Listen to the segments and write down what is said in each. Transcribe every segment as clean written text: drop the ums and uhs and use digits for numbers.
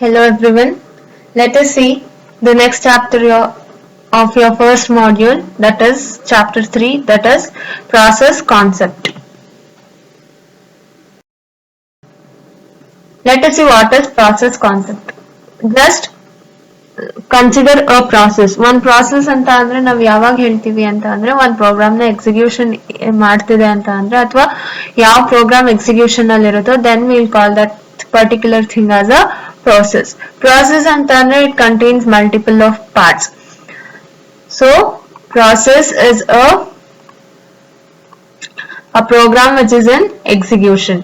Hello everyone. Let us see the next chapter of your first module, that is chapter 3, that is process concept. Let us see what is process concept. Just consider a process. One process ಅಂತ ಅಂದ್ರೆ ನಾವು ಯಾವಾಗ ಹೇಳ್ತೀವಿ ಅಂತ ಅಂದ್ರೆ ಒಂದು program ನ execution ಮಾಡ್ತಿದೆ ಅಂತ ಅಂದ್ರೆ ಅಥವಾ ಯಾವ ಪ್ರೋಗ್ರಾಮ್ ಎಕ್ಸಿಕ್ಯೂಷನ್ ಅಲ್ಲಿ ಇರುತ್ತೋ then we'll call that particular thing as a process. Process ಅಂತ ಅಂದ್ರೆ it contains multiple of parts. So process is a program which is in execution.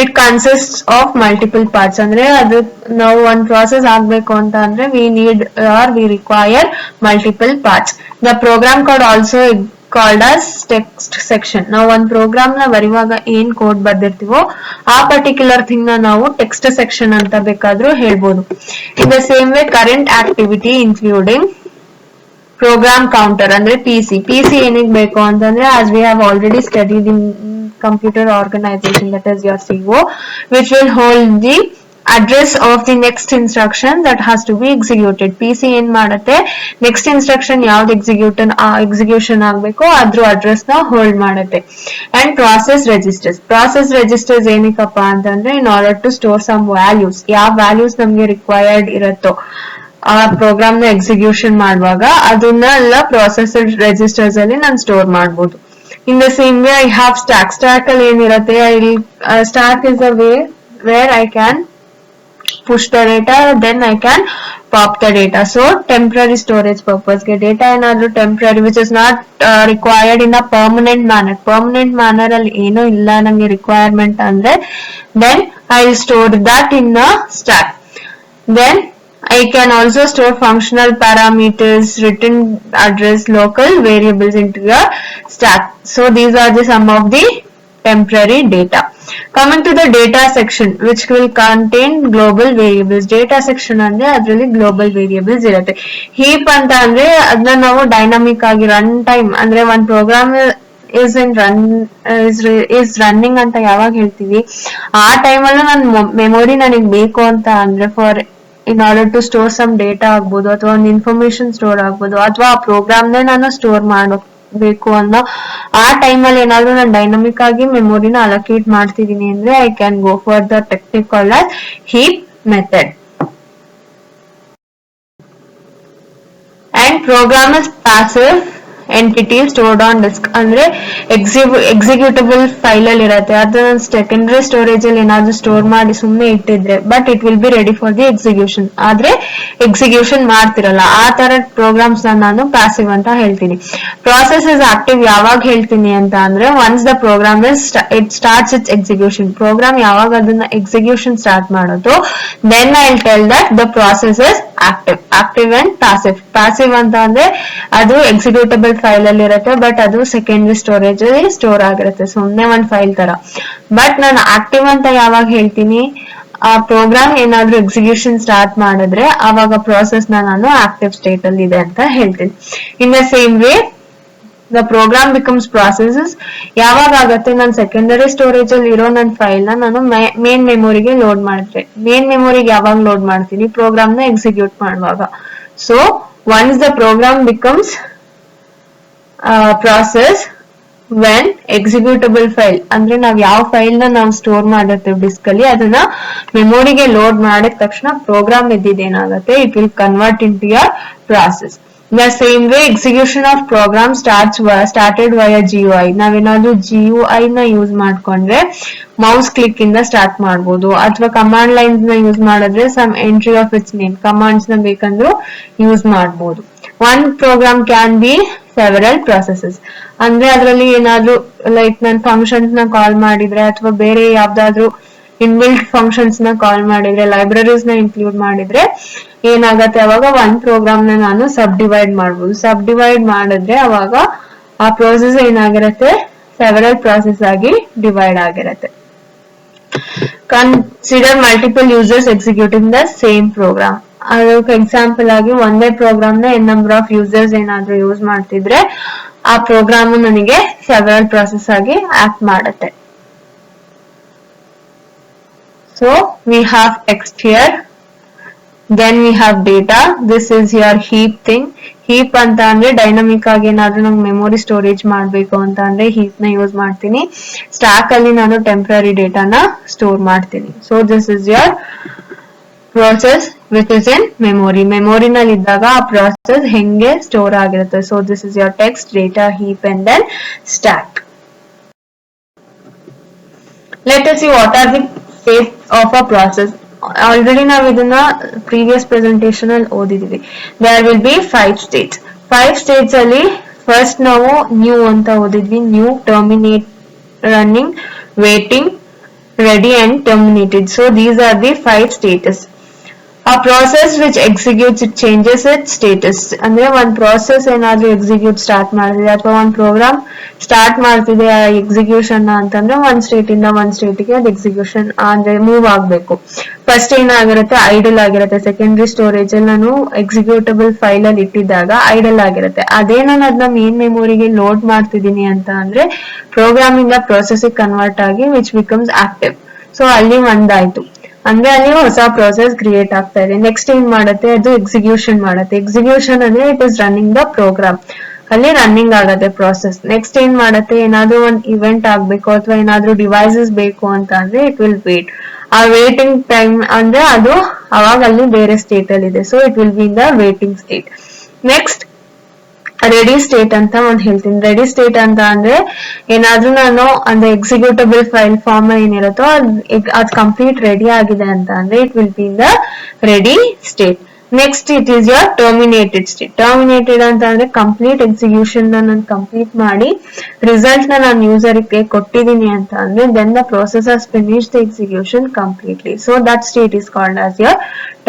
It consists of multiple parts. ಅಂದ್ರೆ ಅದು ನಾವು ಒಂದು process ಆಗಬೇಕು ಅಂತ ಅಂದ್ರೆ we need or we require multiple parts. The program code also called as text section. ನಾವು ಒಂದು program ನ ಬರೆಯುವಾಗ ಏನ್ ಕೋಡ್ ಬರ್ದಿರ್ತೀವೋ ಆ ಪರ್ಟಿಕ್ಯುಲರ್ ಥಿಂಗ್ ನ ನಾವು ಟೆಕ್ಸ್ಟ್ ಸೆಕ್ಷನ್ ಅಂತ ಬೇಕಾದ್ರೂ ಹೇಳ್ಬೋದು. In the same way current activity including program counter ಅಂದ್ರೆ PC ಏನಿಗೆ ಬೇಕು ಅಂತಂದ್ರೆ as we have already studied in computer organization, that is your CO, which will hold the address of the next instruction that has to be executed. PC ಏನ್ ಮಾಡುತ್ತೆ next instruction ಯಾವ್ದು execution ಆಗಬೇಕು ಅದ್ರ address ನ hold ಮಾಡುತ್ತೆ. and process registers ಏನಕ್ಕಪ್ಪ ಅಂತಂದ್ರೆ in order to store some values, ಯಾವ ವ್ಯಾಲ್ಯೂಸ್ ನಮ್ಗೆ ರಿಕ್ವೈರ್ಡ್ ಇರುತ್ತೋ ಆ ಪ್ರೋಗ್ರಾಮ್ ನ ಎಕ್ಸಿಕ್ಯೂಷನ್ ಮಾಡುವಾಗ ಅದನ್ನೆಲ್ಲ ಪ್ರೊಸೆಸ್ ರೆಜಿಸ್ಟರ್ಸ್ ಅಲ್ಲಿ ನಾನು ಸ್ಟೋರ್ ಮಾಡಬಹುದು. In the same way I have stack ಅಲ್ಲಿ ಏನಿರುತ್ತೆ stack is a way where I can push the data, then I can pop the data. So temporary storage purpose ge data ಏನಾದ್ರೂ temporary which is not required in a permanent manner ಅಲ್ಲಿ ಏನೋ ಇಲ್ಲ ನಂಗೆ requirement ಅಂದ್ರೆ then I will store that in a stack. Then I can also store functional parameters, written address, local variables into your stack. So these are the some of the temporary data. Coming to the data section, which will contain global variables. Data section ಅಂದ್ರೆ ಅದರಲ್ಲಿ global variables ಇರುತ್ತೆ. heap ಅಂತ ಅಂದ್ರೆ ಅದನ್ನ ನಾವು dynamic ಆಗಿ run time ಅಂದ್ರೆ ಒಂದು ಪ್ರೋಗ್ರಾಮ್ is running ಅಂತ ಯಾವಾಗ ಹೇಳ್ತೀವಿ ಆ ಟೈಮಲ್ಲೂ ನನ್ನ ಮೆಮೊರಿ ನನಗೆ ಬೇಕು ಅಂತ ಅಂದ್ರೆ for in order to store some data ಆಗ್ಬೋದು ಅಥವಾ ಒಂದು ಇನ್ಫಾರ್ಮೇಶನ್ ಸ್ಟೋರ್ ಆಗ್ಬೋದು ಅಥವಾ ಆ ಪ್ರೋಗ್ರಾಮ್ ನೇ ನಾನು ಸ್ಟೋರ್ ಮಾಡಬೇಕು ಅನ್ನೋ ಆ ಟೈಮಲ್ಲಿ ಏನಾದ್ರೂ ನಾನು ಡೈನಾಮಿಕ್ ಆಗಿ ಮೆಮೊರಿನ ಅಲೋಕೇಟ್ ಮಾಡ್ತಿದೀನಿ ಅಂದ್ರೆ I can go for the technique called as heap method. And program is passive entity stored on disk ಅಂದ್ರೆ ಎಕ್ಸಿಕ್ಯೂಟಬಲ್ ಫೈಲ್ ಅಲ್ಲಿ ಇರುತ್ತೆ. ಅದನ್ನ ಸೆಕೆಂಡರಿ ಸ್ಟೋರೇಜ್ ಅಲ್ಲಿ ಏನಾದ್ರೂ ಸ್ಟೋರ್ ಮಾಡಿ ಸುಮ್ಮನೆ ಇಟ್ಟಿದ್ರೆ but it will be ready for the execution. ಆದ್ರೆ ಎಕ್ಸಿಕ್ಯೂಷನ್ ಮಾಡ್ತಿರಲ್ಲ ಆ ತರ ಪ್ರೋಗ್ರಾಮ್ಸ್ ನಾನು ಪ್ಯಾಸಿವ್ ಅಂತ ಹೇಳ್ತೀನಿ. ಪ್ರಾಸೆಸ್ ಇಸ್ ಆಕ್ಟಿವ್ ಯಾವಾಗ ಹೇಳ್ತೀನಿ ಅಂತ ಅಂದ್ರೆ once the program it starts its execution. Program ಯಾವಾಗ ಅದನ್ನ ಎಕ್ಸಿಕ್ಯೂಷನ್ ಸ್ಟಾರ್ಟ್ ಮಾಡೋದು then I will tell that the process is active and passive ಅಂತ ಅಂದ್ರೆ ಅದು ಎಕ್ಸಿಕ್ಯೂಟಬಲ್ ಫೈಲ್ ಅಲ್ಲಿ ಇರುತ್ತೆ ಬಟ್ ಅದು ಸೆಕೆಂಡರಿ ಸ್ಟೋರೇಜ್ ಅಲ್ಲಿ ಸ್ಟೋರ್ ಆಗಿರುತ್ತೆ ಸುಮ್ನೆ ಒಂದ್ ಫೈಲ್ ತರ. ಬಟ್ ನಾನು ಆಕ್ಟಿವ್ ಅಂತ ಯಾವಾಗ ಹೇಳ್ತೀನಿ ಆ ಪ್ರೋಗ್ರಾಮ್ ಏನಾದ್ರೂ ಎಕ್ಸಿಕ್ಯೂಷನ್ ಸ್ಟಾರ್ಟ್ ಮಾಡಿದ್ರೆ ಆವಾಗ ಪ್ರೋಸೆಸ್ ನಾನು ಆಕ್ಟಿವ್ ಸ್ಟೇಟ್ ಅಲ್ಲಿ ಇದೆ ಅಂತ ಹೇಳ್ತೀನಿ. In the same way the program becomes processes ಯಾವಾಗ ಆಗತ್ತೆ ನಾನು ಸೆಕೆಂಡರಿ ಸ್ಟೋರೇಜ್ ಅಲ್ಲಿ ಇರೋ ನನ್ನ ಫೈಲ್ ನ ನಾನು ಮೇನ್ ಮೆಮೊರಿಗೆ ಲೋಡ್ ಮಾಡಿದ್ರೆ ಮೇನ್ ಮೆಮೊರಿಗೆ ಯಾವಾಗ ಲೋಡ್ ಮಾಡ್ತೀನಿ ಪ್ರೋಗ್ರಾಮ್ ನ ಎಕ್ಸಿಕ್ಯೂಟ್ ಮಾಡುವಾಗ. So once the program becomes process when executable file ಅಂದ್ರೆ ನಾವ್ ಯಾವ ಫೈಲ್ ನ ನಾವು ಸ್ಟೋರ್ ಮಾಡಿರ್ತೀವಿ ಡಿಸ್ಕ್ ಅಲ್ಲಿ ಅದನ್ನ ಮೆಮೊರಿಗೆ ಲೋಡ್ ಮಾಡಿದ ತಕ್ಷಣ ಪ್ರೋಗ್ರಾಮ್ ಇದ್ದಿದ್ದೇನಾಗುತ್ತೆ it will convert into your process. The same way execution of program started via GUI. ನಾವೇನಾದ್ರೂ GUI ನ ಯೂಸ್ ಮಾಡ್ಕೊಂಡ್ರೆ ಮೌಸ್ ಕ್ಲಿಕ್ ಇಂದ ಸ್ಟಾರ್ಟ್ ಮಾಡಬಹುದು ಅಥವಾ ಕಮಾಂಡ್ ಲೈನ್ಸ್ ನ ಯೂಸ್ ಮಾಡಿದ್ರೆ some entry of its name commands ನ ಬೇಕಂದ್ರೂ ಯೂಸ್ ಮಾಡಬಹುದು. One program can be several processes ಅಂದ್ರೆ ಅದರಲ್ಲಿ ಏನಾದ್ರೂ ಲೈಕ್ ನಾನು ಫಂಕ್ಷನ್ಸ್ ನ ಕಾಲ್ ಮಾಡಿದ್ರೆ ಅಥವಾ ಬೇರೆ ಯಾವ್ದಾದ್ರು ಇನ್ಬಿಲ್ಟ್ ಫಂಕ್ಷನ್ಸ್ ನ ಕಾಲ್ ಮಾಡಿದ್ರೆ ಲೈಬ್ರರೀಸ್ ನ ಇನ್ಕ್ಲೂಡ್ ಮಾಡಿದ್ರೆ ಏನಾಗತ್ತೆ ಅವಾಗ ಒಂದ್ ಪ್ರೋಗ್ರಾಮ್ ನ ನಾನು ಸಬ್ ಡಿವೈಡ್ ಮಾಡಬಹುದು. ಸಬ್ ಡಿವೈಡ್ ಮಾಡಿದ್ರೆ ಅವಾಗ ಆ ಪ್ರೋಸೆಸ್ ಏನಾಗಿರುತ್ತೆ ಸೆವೆರಲ್ ಪ್ರೋಸೆಸ್ ಆಗಿ ಡಿವೈಡ್ ಆಗಿರುತ್ತೆ. Consider multiple users executing the same program. ಅದಕ್ಕೆ ಎಕ್ಸಾಂಪಲ್ ಆಗಿ ಒಂದೇ ಪ್ರೋಗ್ರಾಮ್ ನ ನಂಬರ್ ಆಫ್ ಯೂಸರ್ಸ್ ಏನಾದ್ರೂ ಯೂಸ್ ಮಾಡ್ತಿದ್ರೆ ಆ ಪ್ರೋಗ್ರಾಮ್ ನನಗೆ ಸೆವೆರಲ್ ಪ್ರೋಸೆಸ್ ಆಗಿ ಆಕ್ಟ್ ಮಾಡುತ್ತೆ. So we have text here. Then we have data. This is your heap thing. Heap ಅಂತ ಅಂದ್ರೆ ಡೈನಮಿಕ್ ಆಗಿ ಏನಾದ್ರೂ ನಂಗೆ ಮೆಮೊರಿ ಸ್ಟೋರೇಜ್ ಮಾಡಬೇಕು ಅಂತ ಅಂದ್ರೆ heap ನ ಯೂಸ್ ಮಾಡ್ತೀನಿ. ಸ್ಟಾಕ್ ಅಲ್ಲಿ ನಾನು ಟೆಂಪರರಿ ಡೇಟಾನ ಸ್ಟೋರ್ ಮಾಡ್ತೀನಿ. So this is your process which is in memory. Memory ನಲ್ಲಿ ಇದ್ದಾಗ ಆ process ಹೆಂಗೆ ಸ್ಟೋರ್ ಆಗಿರುತ್ತೆ. So this is your text, data, heap and then stack. Let us see what are the states of a process. Already ನಾವು ಇದನ್ನ previous presentation ಅಲ್ಲಿ ಓದಿದೀವಿ. There will be 5 states. 5 states ಅಲ್ಲಿ first ನಾವು new ಅಂತ ಓದಿದ್ವಿ. New, terminate, running, waiting, ready and terminated. So these are the 5 status. A process which executes, it changes its status. ಅಂದ್ರೆ ಒಂದು process ಏನಾದ್ರೂ execute start ಮಾಡ್ತಿದೆ ಅಥವಾ ಒಂದು program start ಮಾಡ್ತಿದೆ ಆ ಎಕ್ಸಿಕ್ಯೂಷನ್ ಅಂತಂದ್ರೆ ಒಂದ್ ಸ್ಟೇಟ್ ಇಂದ ಒಂದ್ ಸ್ಟೇಟ್ಗೆ ಅದು ಎಕ್ಸಿಕ್ಯೂಷನ್ ಅಂದ್ರೆ ಮೂವ್ ಆಗ್ಬೇಕು. ಫಸ್ಟ್ ಏನಾಗಿರುತ್ತೆ, ಐಡಲ್ ಆಗಿರುತ್ತೆ. ಸೆಕೆಂಡರಿ ಸ್ಟೋರೇಜ್ ಅಲ್ಲಿ ನಾನು ಎಕ್ಸಿಕ್ಯೂಟಬಲ್ ಫೈಲ್ ಅಲ್ಲಿ ಇಟ್ಟಿದ್ದಾಗ ಐಡಲ್ ಆಗಿರುತ್ತೆ. ಅದೇ ನಾನು ಅದನ್ನ ಮೇನ್ ಮೆಮೊರಿಗೆ ಲೋಡ್ ಮಾಡ್ತಿದ್ದೀನಿ ಅಂತ ಅಂದ್ರೆ ಪ್ರೋಗ್ರಾಮ್ ಇಂದ ಪ್ರೊಸೆಸ್ ಕನ್ವರ್ಟ್ ಆಗಿ ವಿಚ್ ಬಿಕಮ್ಸ್ ಆಕ್ಟಿವ್. ಸೊ ಅಲ್ಲಿ ಒಂದಾಯ್ತು ಅಂದ್ರೆ ಅಲ್ಲಿ ಹೊಸ ಪ್ರೊಸೆಸ್ ಕ್ರಿಯೇಟ್ ಆಗ್ತಾ ಇದೆ. ನೆಕ್ಸ್ಟ್ ಏನ್ ಮಾಡುತ್ತೆ, ಅದು ಎಕ್ಸಿಕ್ಯೂಷನ್ ಮಾಡುತ್ತೆ. ಎಕ್ಸಿಕ್ಯೂಷನ್ ಅಂದ್ರೆ it is running the program, ಅಲ್ಲಿ ರನ್ನಿಂಗ್ ಆಗತ್ತೆ ಪ್ರಾಸೆಸ್. ನೆಕ್ಸ್ಟ್ ಏನ್ ಮಾಡುತ್ತೆ, ಏನಾದ್ರೂ ಒಂದ್ ಇವೆಂಟ್ ಆಗ್ಬೇಕು ಅಥವಾ ಏನಾದ್ರೂ ಡಿವೈಸಸ್ ಬೇಕು ಅಂತ ಅಂದ್ರೆ ಇಟ್ ವಿಲ್ ವೇಟ್. ಆ ವೇಟಿಂಗ್ ಟೈಮ್ ಅಂದ್ರೆ ಅದು ಅವಾಗ ಅಲ್ಲಿ ಬೇರೆ ಸ್ಟೇಟ್ ಅಲ್ಲಿ ಇದೆ. So it will be in the waiting state. Next ready state ಅಂತ ಒಂದ್ ಹೇಳ್ತೀನಿ. ರೆಡಿ ಸ್ಟೇಟ್ ಅಂತ ಅಂದ್ರೆ ಏನಾದ್ರೂ ನಾನು ಅಂದ್ರೆ ಎಕ್ಸಿಕ್ಯೂಟಬಲ್ ಫೈಲ್ ಫಾರ್ಮ್ ಏನಿರುತ್ತೋ ಅದ್ ಕಂಪ್ಲೀಟ್ ರೆಡಿ ಆಗಿದೆ ಅಂತ ಅಂದ್ರೆ it will be in the ready state. Next it is your terminated state. Terminated ಅಂತ ಅಂದ್ರೆ ಕಂಪ್ಲೀಟ್ ಎಕ್ಸಿಕ್ಯೂಷನ್ ನಾನು ಕಂಪ್ಲೀಟ್ ಮಾಡಿ ರಿಸಲ್ಟ್ ನಾನು ಯೂಸರ್ ಗೆ ಕೊಟ್ಟಿದ್ದೀನಿ ಅಂತ ಅಂದ್ರೆ then the process has finish the execution completely. So that state is called as your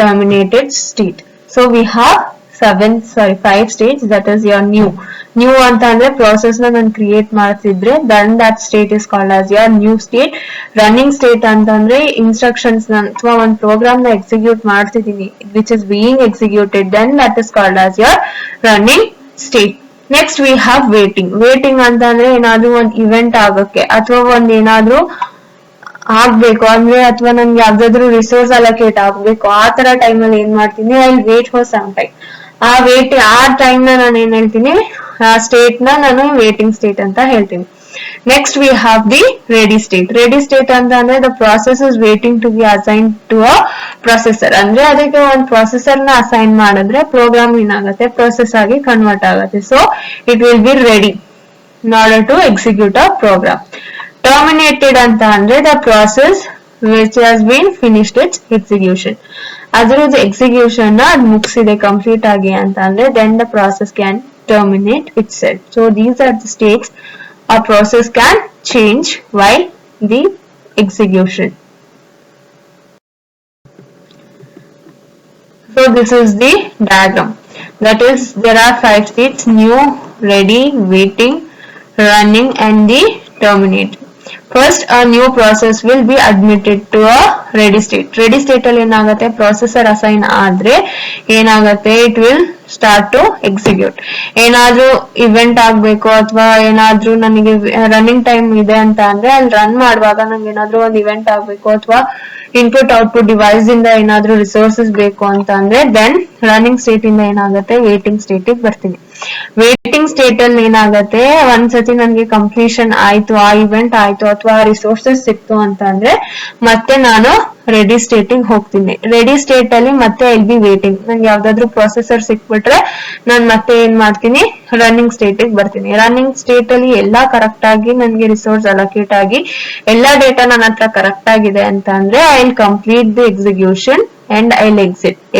terminated state. So we have 5 states. That is your new ಅಂತ ಅಂದ್ರೆ process ನ ನಾನು ಕ್ರಿಯೇಟ್ ಮಾಡ್ತಿದ್ರೆ then that state is called as your new state. Running state ಅಂತ ಅಂದ್ರೆ instructions ಅಥವಾ ಒಂದು program ನ ಎಕ್ಸಿಕ್ಯೂಟ್ ಮಾಡ್ತಿದ್ದೀನಿ which is being executed, then that is called as your running state. Next we have waiting. Waiting ಅಂತ ಅಂದ್ರೆ ಏನಾದ್ರೂ ಒಂದು ಇವೆಂಟ್ ಆಗೋಕೆ ಅಥವಾ ಒಂದ್ ಏನಾದ್ರೂ ಆಗ್ಬೇಕು ಅಂದ್ರೆ ಅಥವಾ ನನ್ಗೆ ಯಾವ್ದಾದ್ರು ರಿಸೋರ್ಸ್ ಅಲೋಕೇಟ್ ಆಗ್ಬೇಕು ಆ ತರ ಟೈಮ್ ಅಲ್ಲಿ ಏನ್ ಮಾಡ್ತೀನಿ, I wait for some time. ಆ ಟೈಮ್ ನ ನಾನು ಏನ್ ಹೇಳ್ತೀನಿ, ಆ ಸ್ಟೇಟ್ ನ ನಾನು ವೇಟಿಂಗ್ ಸ್ಟೇಟ್ ಅಂತ ಹೇಳ್ತೀನಿ. Next we have the ready state. Ready state ಅಂತ ಅಂದ್ರೆ the process is waiting to be assign to a processor. ಅಂದ್ರೆ ಅದಕ್ಕೆ ಒಂದು ಪ್ರೊಸೆಸರ್ ನ ಅಸೈನ್ ಮಾಡಿದ್ರೆ ಪ್ರೋಗ್ರಾಮ್ ಏನಾಗುತ್ತೆ, ಪ್ರೊಸೆಸ್ ಆಗಿ ಕನ್ವರ್ಟ್ ಆಗುತ್ತೆ. So it will be ready in order to execute a program. Terminated ಅಂತ ಅಂದ್ರೆ the process which has been finished its execution. ಅದರದ್ದು ಎಕ್ಸಿಕ್ಯೂಷನ್ ನ ಅದು ಮುಗಿಸಿದೆ ಕಂಪ್ಲೀಟ್ ಆಗಿ ಅಂತ ಅಂದ್ರೆ then the process can terminate itself. So these are the states a process can change while the execution. So this is the diagram. That is, there are 5 states: new, ready, waiting, running and the terminated. First, a new process will be admitted to a ready state. Ready state ಅಲ್ಲಿ ಏನಾಗುತ್ತೆ, processor assign ಆದ್ರೆ ಏನಾಗುತ್ತೆ, it will start to execute. ಏನಾದ್ರೂ event ಆಗ್ಬೇಕು ಅಥವಾ ಏನಾದ್ರೂ ನನಗೆ running time ಇದೆ ಅಂತ ಅಂದ್ರೆ ಅಲ್ಲಿ ರನ್ ಮಾಡುವಾಗ ನಂಗೆ ಏನಾದ್ರೂ ಒಂದು ಇವೆಂಟ್ ಆಗ್ಬೇಕು ಅಥವಾ ಇನ್ಪುಟ್ ಔಟ್ಪುಟ್ ಡಿವೈಸ್ ಇಂದ ಏನಾದ್ರೂ ರಿಸೋರ್ಸಸ್ ಬೇಕು ಅಂತ ಅಂದ್ರೆ ದೆನ್ ರನ್ನಿಂಗ್ ಸ್ಟೇಟ್ ಇಂದ ಏನಾಗುತ್ತೆ, ವೇಟಿಂಗ್ ಸ್ಟೇಟ್ ಬರ್ತೀನಿ. ವೇಟಿಂಗ್ ಸ್ಟೇಟ್ ಅಲ್ಲಿ ಏನಾಗುತ್ತೆ, ಒಂದ್ಸತಿ ನನ್ಗೆ ಕಂಪ್ಲೀಷನ್ ಆಯ್ತು, ಆ ಇವೆಂಟ್ ಆಯ್ತು ಅಥವಾ ರಿಸೋರ್ಸಸ್ ಸಿಕ್ತು ಅಂತ ಅಂದ್ರೆ ಮತ್ತೆ ನಾನು ರೆಡಿ ಸ್ಟೇಟ್ ಹೋಗ್ತೀನಿ. ರೆಡಿ ಸ್ಟೇಟ್ ಅಲ್ಲಿ ಮತ್ತೆ ಎಲ್ ಬಿ ವೇಟಿಂಗ್. ನಂಗೆ ಯಾವ್ದಾದ್ರು ಪ್ರೊಸೆಸರ್ ಸಿಕ್ಬಿಟ್ರೆ ನಾನ್ ಮತ್ತೆ ಏನ್ ಮಾಡ್ತೀನಿ, ರನ್ನಿಂಗ್ ಸ್ಟೇಟ್ ಬರ್ತೀನಿ. ರನ್ನಿಂಗ್ ಸ್ಟೇಟ್ ಅಲ್ಲಿ ಎಲ್ಲಾ ಕರೆಕ್ಟ್ ಆಗಿ ನನ್ಗೆ ರಿಸೋರ್ಸ್ ಅಲೋಕೇಟ್ ಆಗಿ ಎಲ್ಲಾ ಡೇಟಾ ನನ್ನ ಹತ್ರ ಕರೆಕ್ಟ್ ಆಗಿದೆ ಅಂತ ಅಂದ್ರೆ I will complete the execution and I will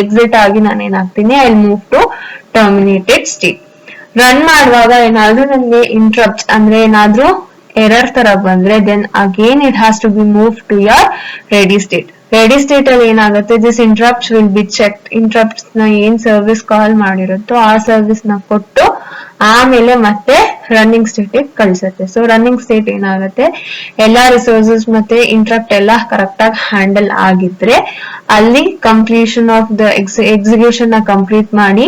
exit ಆಗಿ ನಾನು ಏನಾಗ್ತೀನಿ, I will move to terminated state. Run ಮಾಡುವಾಗ ಏನಾದ್ರೂ ನನ್ಗೆ ಇಂಟ್ರಪ್ಟ್ಸ್ ಅಂದ್ರೆ ಏನಾದ್ರೂ ಎರರ್ ತರ ಬಂದ್ರೆ then again it has to be move to your ready state. Ready state ಅಲ್ಲಿ ಏನಾಗುತ್ತೆ, this interrupts will be checked. Interrupts ನ ಏನ್ ಸರ್ವಿಸ್ ಕಾಲ್ ಮಾಡಿರುತ್ತೋ ಆ ಸರ್ವಿಸ್ ನ ಕೊಟ್ಟು ಆಮೇಲೆ ಮತ್ತೆ ರನ್ನಿಂಗ್ ಸ್ಟೇಟ್ ಕಳ್ಸುತ್ತೆ. ಸೊ ರನ್ನಿಂಗ್ ಸ್ಟೇಟ್ ಏನಾಗುತ್ತೆ, ಎಲ್ಲಾ ರಿಸೋರ್ಸಸ್ ಮತ್ತೆ ಇಂಟ್ರಪ್ಟ್ ಎಲ್ಲ ಕರೆಕ್ಟ್ ಆಗಿ ಹ್ಯಾಂಡಲ್ ಆಗಿದ್ರೆ ಅಲ್ಲಿ ಕಂಪ್ಲೀಷನ್ ಆಫ್ ದ ಎಕ್ಸಿಕ್ಯೂಷನ್ ನ ಕಂಪ್ಲೀಟ್ ಮಾಡಿ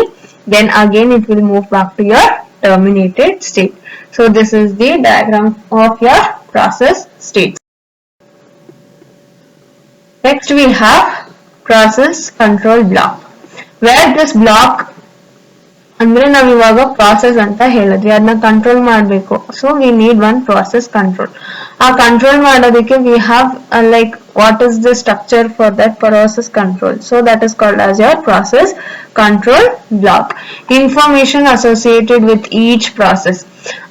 then again it will move back to your terminated state. So this is the diagram of your process states. Next we have process control block. Where this block ಅಂದ್ರೆ ನಾವ್ ಇವಾಗ process ಅಂತ ಹೇಳಿದ್ವಿ, ಅದನ್ನ control ಮಾಡ್ಬೇಕು. So we need one process control. ಆ control ಮಾಡೋದಕ್ಕೆ we have like what is the structure for that process control. So that is called as your process control block. Information associated with each process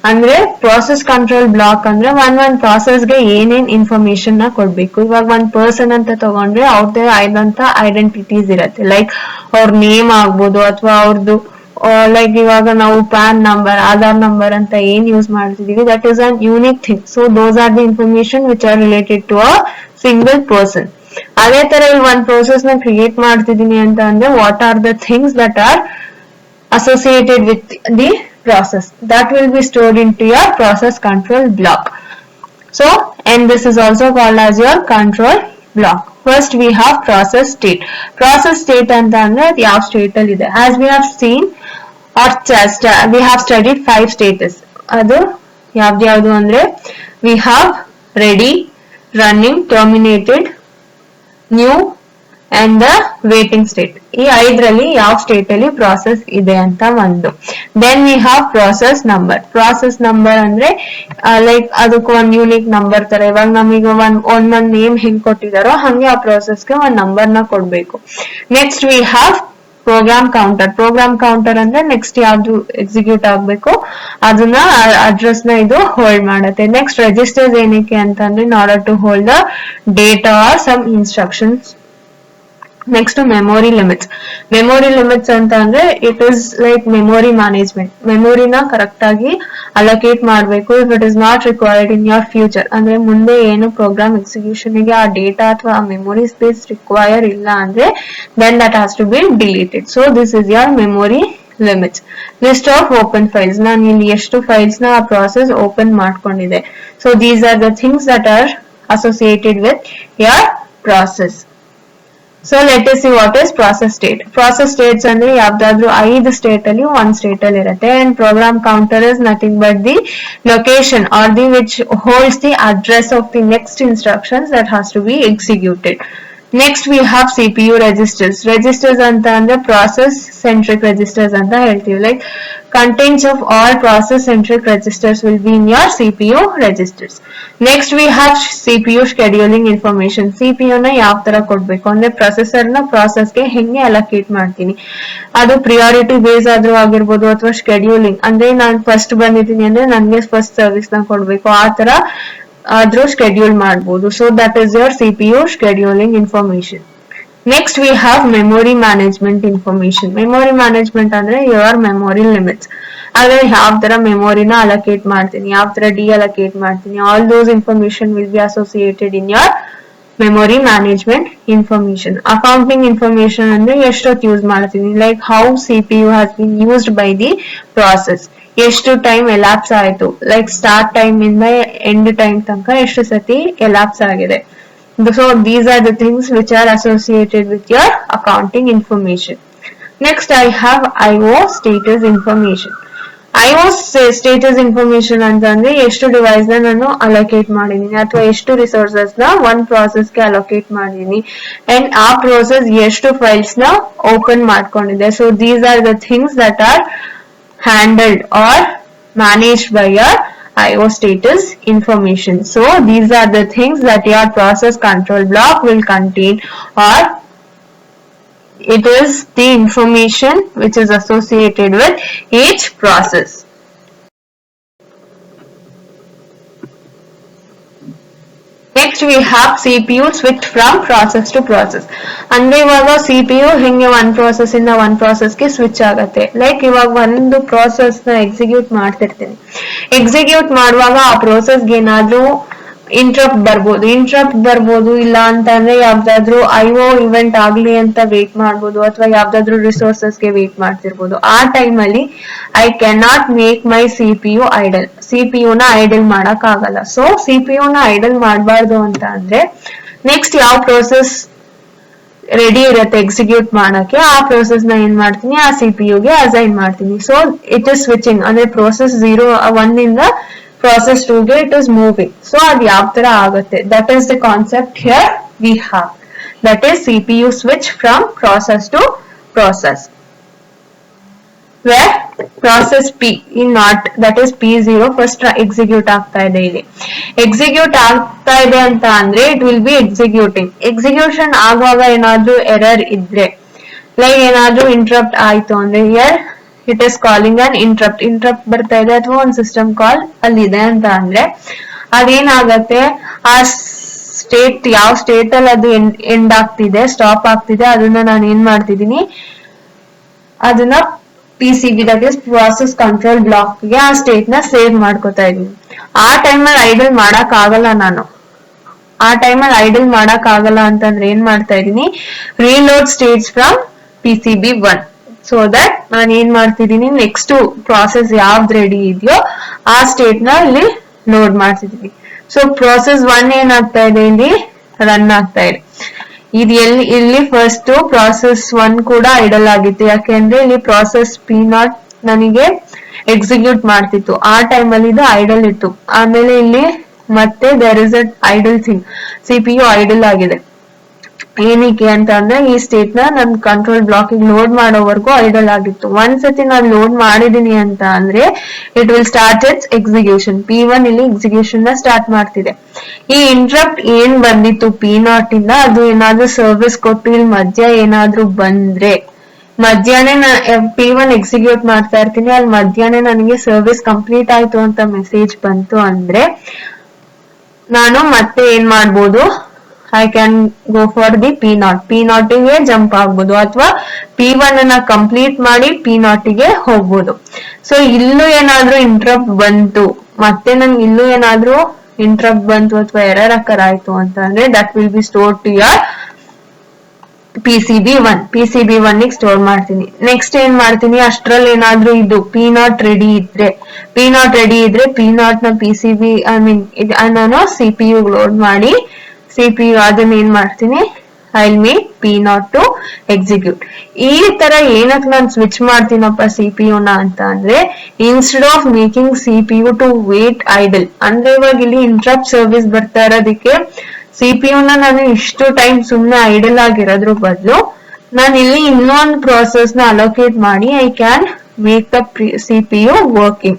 ಅಂದ್ರೆ process control block ಅಂದ್ರೆ ಒಂದ್ ಪ್ರಾಸೆಸ್ಗೆ ಏನೇನ್ information ನ ಕೊಡ್ಬೇಕು. ಇವಾಗ ಒಂದ್ ಪರ್ಸನ್ ಅಂತ ತಗೊಂಡ್ರೆ ಅವ್ರದ್ದೇ ಆದಂತ ಐಡೆಂಟಿಟೀಸ್ ಇರತ್ತೆ, ಲೈಕ್ ಅವ್ರ ನೇಮ್ ಆಗ್ಬೋದು ಅಥವಾ ಅವ್ರದ್ದು ಲೈಕ್ ಇವಾಗ ನಾವು ಪ್ಯಾನ್ ನಂಬರ್, ಆಧಾರ್ ನಂಬರ್ ಅಂತ ಏನ್ ಯೂಸ್ ಮಾಡ್ತಿದೀವಿ, that is an unique thing. So those are the information which are related to a single person. ಅದೇ ತರ ಇಲ್ಲಿ ಒಂದ್ ಪ್ರೋಸೆಸ್ ನ ಕ್ರಿಯೇಟ್ ಮಾಡ್ತಿದೀನಿ ಅಂತ ಅಂದ್ರೆ what are the things that R associated with the process that will be stored into your process control block. So and this is also called as your control block. First we have process state. Process state anta andre adu yav state alli ide. As we have seen or we have studied 5 states. Adu yavdu andre we have ready, running, terminated, new and the waiting state. ಈ 5ರಲ್ಲಿ ಯಾವ state ಅಲ್ಲಿ process ಇದೆ ಅಂತ ಒಂದು. Then we have process number. Process number ಅಂದ್ರೆ like ಅದಕ್ಕೆ ಒಂದ್ unique number ತರ, ಇವಾಗ ನಮಗೆ ಒಂದ್ ನೇಮ್ ಹೆಂಗ್ ಕೊಟ್ಟಿದಾರೋ ಹಂಗೆ ಆ ಪ್ರಾಸೆಸ್ಗೆ ಒಂದ್ ನಂಬರ್ ನ ಕೊಡ್ಬೇಕು. Next we have program counter. Program counter ಅಂದ್ರೆ ನೆಕ್ಸ್ಟ್ ಯಾವ್ದು ಎಕ್ಸಿಕ್ಯೂಟ್ ಆಗ್ಬೇಕು ಅದನ್ನ ಅಡ್ರೆಸ್ ನ ಇದು ಹೋಲ್ಡ್ ಮಾಡುತ್ತೆ. ನೆಕ್ಸ್ಟ್ ರೆಜಿಸ್ಟರ್ಸ್ ಏನಕ್ಕೆ ಅಂತಂದ್ರೆ in order to hold the data or some instructions. Next memory limits. Memory limits ಅಂತ ಅಂದ್ರೆ it is like memory management. ಮೆಮೊರಿನ ಕರೆಕ್ಟ್ ಆಗಿ ಅಲೋಕೇಟ್ ಮಾಡಬೇಕು. If it is not required in your future ಅಂದ್ರೆ ಮುಂದೆ ಏನು ಪ್ರೋಗ್ರಾಮ್ ಎಕ್ಸಿಕ್ಯೂಷನ್ ಗೆ ಆ ಡೇಟಾ ಅಥವಾ ಆ ಮೆಮೊರಿ ಸ್ಪೇಸ್ ರಿಕ್ವೈರ್ ಇಲ್ಲ ಅಂದ್ರೆ then that has to be deleted. So this is your memory limits. List of open files. ನಾನು ಇಲ್ಲಿ ಎಷ್ಟು ಫೈಲ್ಸ್ ನ ಆ ಪ್ರಾಸೆಸ್ ಓಪನ್ ಮಾಡ್ಕೊಂಡಿದೆ. So these are the things that are associated with your process. So let us see what is process state. Process states ಅಂದ್ರೆ ಯಾವ್ದಾದ್ರು 5 state ಅಲ್ಲಿ ಒಂದ್ ಸ್ಟೇಟ್ ಅಲ್ಲಿ ಇರುತ್ತೆ. And program counter is nothing but the location or the which holds the address of the next instructions that has to be executed. Next we have CPU registers. Registers anta andre process centric registers anta heltivi. Like contents of all process centric registers will be in your CPU registers. Next we have CPU scheduling information. CPU na yav tara kodbeku andre processor na process ge henge allocate ಮಾಡ್ತೀನಿ. ಅದು priority base ಆದ್ರೂ ಆಗಿರಬಹುದು ಅಥವಾ scheduling ಅಂದ್ರೆ ನಾನು first ಬಂದಿದ್ದೀನಿ ಅಂದ್ರೆ ನನಗೆ ಫಸ್ಟ್ ಸರ್ವಿಸ್ ನ ಕೊಡ್ಬೇಕು ಆ ತರ ಆದ್ರೂ schedule ಮಾಡಬಹುದು. So that is your CPU scheduling information. Next we have memory management information. Memory management ಅಂದ್ರೆ your memory limits. ಅಂದ್ರೆ ಯಾವ ತರ ಮೆಮೊರಿನ ಅಲೋಕೇಟ್ ಮಾಡ್ತೀನಿ, ಯಾವ ತರ ಡಿಅಲೋಕೇಟ್ ಮಾಡ್ತೀನಿ, all those information will be associated in your memory management information. Accounting information ಅಂದ್ರೆ ಎಷ್ಟೊತ್ತು ಯೂಸ್ ಮಾಡ್ತೀನಿ, like how CPU has been used by the process. ಎಷ್ಟು ಟೈಮ್ ಎಲಾಪ್ಸ್ ಆಯ್ತು, ಲೈಕ್ ಸ್ಟಾರ್ಟ್ ಟೈಮ್ ಇಂದ ಎಂಡ್ ಟೈಮ್ ತನಕ ಎಷ್ಟು ಸತಿ ಎಲಾಪ್ಸ್ ಆಗಿದೆ. So these are the things which are associated with your accounting information. Next I have IO status information. IO status information ಅಂತಂದ್ರೆ ಎಷ್ಟು device ನ ನಾನು ಅಲೋಕೇಟ್ ಮಾಡಿದೀನಿ ಅಥವಾ ಎಷ್ಟು ರಿಸೋರ್ಸಸ್ ನ ಒಂದ್ ಪ್ರಾಸೆಸ್ ಗೆ ಅಲೋಕೇಟ್ ಮಾಡಿದೀನಿ ಅಂಡ್ ಆ ಪ್ರೋಸೆಸ್ ಎಷ್ಟು ಫೈಲ್ಸ್ ನ ಓಪನ್ ಮಾಡ್ಕೊಂಡಿದೆ. So these are the things that R handled or managed by your IO status information. So these are the things that your process control block will contain, or it is the information which is associated with each process. Next we have CPU switch from process to process. ಅಂದ್ರೆ ಇವಾಗ CPU ಹೆಂಗೆ ಒಂದ್ process ಇಂದ ಒಂದ್ process ಗೆ switch ಆಗತ್ತೆ. Like ಇವಾಗ ಒಂದು ಪ್ರಾಸೆಸ್ ನ ಎಕ್ಸಿಕ್ಯೂಟ್ ಮಾಡ್ತಿರ್ತೀನಿ, ಎಕ್ಸಿಕ್ಯೂಟ್ ಮಾಡುವಾಗ ಆ ಪ್ರೋಸೆಸ್ಗೆ ಏನಾದ್ರೂ ಇಂಟ್ರಪ್ಟ್ ಬರ್ಬೋದು ಇಲ್ಲ ಅಂತಂದ್ರೆ ಯಾವ್ದಾದ್ರು IO ಇವೆಂಟ್ ಆಗ್ಲಿ ಅಂತ ವೇಟ್ ಮಾಡ್ಬೋದು ಅಥವಾ ಯಾವ್ದಾದ್ರು ರಿಸೋರ್ಸಸ್ ಗೆ ವೇಟ್ ಮಾಡ್ತಿರ್ಬೋದು. ಆ ಟೈಮ್ ಅಲ್ಲಿ I can not make my CPU idle. CPU ನ ಐಡಲ್ ಮಾಡಕ್ ಆಗಲ್ಲ. ಸೊ CPU ನ ಐಡಲ್ ಮಾಡಬಾರ್ದು ಅಂತ ಅಂದ್ರೆ ನೆಕ್ಸ್ಟ್ ಯಾವ ಪ್ರೋಸೆಸ್ ರೆಡಿ ಇರುತ್ತೆ ಎಕ್ಸಿಕ್ಯೂಟ್ ಮಾಡಕ್ಕೆ ಆ ಪ್ರೋಸೆಸ್ ನ ಏನ್ ಮಾಡ್ತೀನಿ, ಆ CPU ಗೆ ಅಸೈನ್ ಮಾಡ್ತೀನಿ. ಸೊ ಇಟ್ ಇಸ್ ಸ್ವಿಚಿಂಗ್ ಅಂದ್ರೆ ಪ್ರೋಸೆಸ್ 1 ಇಂದ process 2 ಗೆ it is moving. So ಅದು ಯಾವ ತರ ಆಗುತ್ತೆ, that is the concept here we have, that is CPU switch from process to process where process P in not that is P0 first execute ಆಗ್ತಾ ಇದೆ. ಇಲ್ಲಿ execute ಆಗ್ತಾ ಇದೆ ಅಂತ ಅಂದ್ರೆ it will be execution ಆಗುವಾಗ ಏನಾದ್ರೂ ಎರರ್ ಇದ್ರೆ ಲೈಕ್ ಏನಾದ್ರೂ ಇಂಟರಪ್ಟ್ ಆಯ್ತು ಅಂದ್ರೆ here it is calling an interrupt ಬರ್ತಾ ಇದೆ ಅಥವಾ ಒಂದು ಸಿಸ್ಟಮ್ ಕಾಲ್ ಅಲ್ಲಿ ಇದೆ ಅಂತ ಅಂದ್ರೆ ಅದೇನಾಗತ್ತೆ ಆ ಸ್ಟೇಟ್ ಯಾವ ಸ್ಟೇಟ್ ಅಲ್ಲಿ ಅದು ಎಂಡ್ ಆಗ್ತಿದೆ ಸ್ಟಾಪ್ ಆಗ್ತಿದೆ ಅದನ್ನ ನಾನು ಏನ್ ಮಾಡ್ತಿದೀನಿ ಅದನ್ನ PCB that is process control block ಗೆ ಆ ಸ್ಟೇಟ್ ನ ಸೇವ್ ಮಾಡ್ಕೋತಾ ಇದೀನಿ. ಆ ಟೈಮಲ್ಲಿ ಐಡಲ್ ಮಾಡಕ್ ಆಗಲ್ಲ ನಾನು. ಆ ಟೈಮಲ್ಲಿ ಐಡಲ್ ಮಾಡಕ್ ಆಗಲ್ಲ ಅಂತಂದ್ರೆ ಏನ್ ಮಾಡ್ತಾ ಇದೀನಿ reload States from PCB1 so that ನಾನು ಏನ್ ಮಾಡ್ತಿದೀನಿ ನೆಕ್ಸ್ಟ್ ಪ್ರಾಸೆಸ್ ಯಾವ್ದು ರೆಡಿ ಇದೆಯೋ ಆ ಸ್ಟೇಟ್ ನ ಇಲ್ಲಿ ಲೋಡ್ ಮಾಡ್ತಿದೀನಿ. ಸೊ ಪ್ರಾಸೆಸ್ 1 ಏನಾಗ್ತಾ ಇದೆ ಇಲ್ಲಿ ರನ್ ಆಗ್ತಾ ಇದೆ. ಇಲ್ಲಿ ಫಸ್ಟ್ ಪ್ರಾಸೆಸ್ 1 ಕೂಡ ಐಡಲ್ ಆಗಿತ್ತು ಯಾಕೆಂದ್ರೆ ಇಲ್ಲಿ ಪ್ರಾಸೆಸ್ P0 ನನಗೆ ಎಕ್ಸಿಕ್ಯೂಟ್ ಮಾಡ್ತಿತ್ತು ಆ ಟೈಮಲ್ಲಿ ಇದು ಐಡಲ್ ಇತ್ತು. ಆಮೇಲೆ ಇಲ್ಲಿ ಮತ್ತೆ there is a idle thing CPU idle ಆಗಿದೆ. ಏನಕ್ಕೆ ಅಂತ ಅಂದ್ರೆ ಈ ಸ್ಟೇಟ್ ನ ನನ್ ಕಂಟ್ರೋಲ್ ಬ್ಲಾಕ್ ಲೋಡ್ ಮಾಡೋವರೆಗೂ ಐಡಲ್ ಆಗಿತ್ತು. ಒಂದ್ಸತಿ ನಾನು ಲೋಡ್ ಮಾಡಿದೀನಿ ಅಂತ ಅಂದ್ರೆ it will start its execution. P1 ಇಲ್ಲಿ ಎಕ್ಸಿಕ್ಯೂಷನ್ ನ ಸ್ಟಾರ್ಟ್ ಮಾಡ್ತಿದೆ. ಈ ಇಂಟರಪ್ಟ್ ಏನ್ ಬಂದಿತ್ತು P0 ಇಂದ ಅದು ಏನಾದ್ರೂ ಸರ್ವಿಸ್ ಕೊಟ್ಟು ಇಲ್ಲಿ ಮಧ್ಯ ಏನಾದ್ರೂ ಬಂದ್ರೆ ಮಧ್ಯಾಹ್ನ P1 ಎಕ್ಸಿಕ್ಯೂಟ್ ಮಾಡ್ತಾ ಇರ್ತೀನಿ ಅಲ್ಲಿ ಮಧ್ಯಾಹ್ನ ನನಗೆ ಸರ್ವಿಸ್ ಕಂಪ್ಲೀಟ್ ಆಯ್ತು ಅಂತ ಮೆಸೇಜ್ ಬಂತು ಅಂದ್ರೆ ನಾನು ಮತ್ತೆ ಏನ್ ಮಾಡ್ಬೋದು I can go for the P0 ಗೆ ಜಂಪ್ ಆಗ್ಬೋದು ಅಥವಾ P1 ಅನ್ನ ಕಂಪ್ಲೀಟ್ ಮಾಡಿ P0 ಗೆ ಹೋಗ್ಬೋದು. ಸೊ ಇಲ್ಲೂ ಏನಾದ್ರೂ ಇಂಟರಪ್ಟ್ ಬಂತು ಮತ್ತೆ ನನ್ಗೆ ಇಲ್ಲೂ ಏನಾದ್ರೂ ಇಂಟರಪ್ಟ್ ಬಂತು ಅಥವಾ ಎರರ್ ಅಕ್ಕರ್ ಆಯ್ತು ಅಂತ ಅಂದ್ರೆ that will be store to your PCB1 ಗೆ ಸ್ಟೋರ್ ಮಾಡ್ತೀನಿ. ನೆಕ್ಸ್ಟ್ ಏನ್ ಮಾಡ್ತೀನಿ ಅಷ್ಟ್ರಲ್ಲಿ ಏನಾದ್ರೂ ಇದು P0 ರೆಡಿ ಇದ್ರೆ P0 ನ PCB ನಾನು CPU ಲೋಡ್ ಮಾಡಿ CPU ಅದನ್ನ ಏನ್ ಮಾಡ್ತೀನಿ I'll make P0 to execute. ಈ ತರ ಏನಕ್ಕೆ ನಾನು ಸ್ವಿಚ್ ಮಾಡ್ತೀನಪ್ಪ CPU ನ ಅಂತ ಅಂದ್ರೆ instead of making CPU to wait idle ಅಂದ್ರೆ ಇವಾಗ ಇಲ್ಲಿ ಇಂಟರಪ್ಟ್ ಸರ್ವಿಸ್ ಬರ್ತಾ ಇರೋದಕ್ಕೆ CPU ನ ನಾನು ಇಷ್ಟು ಟೈಮ್ ಸುಮ್ನೆ ಐಡಲ್ ಆಗಿರೋದ್ರ ಬದಲು ನಾನು ಇಲ್ಲಿ ಇನ್ನೊಂದು ಪ್ರಾಸೆಸ್ ನ ಅಲೋಕೇಟ್ ಮಾಡಿ I can make the CPU working.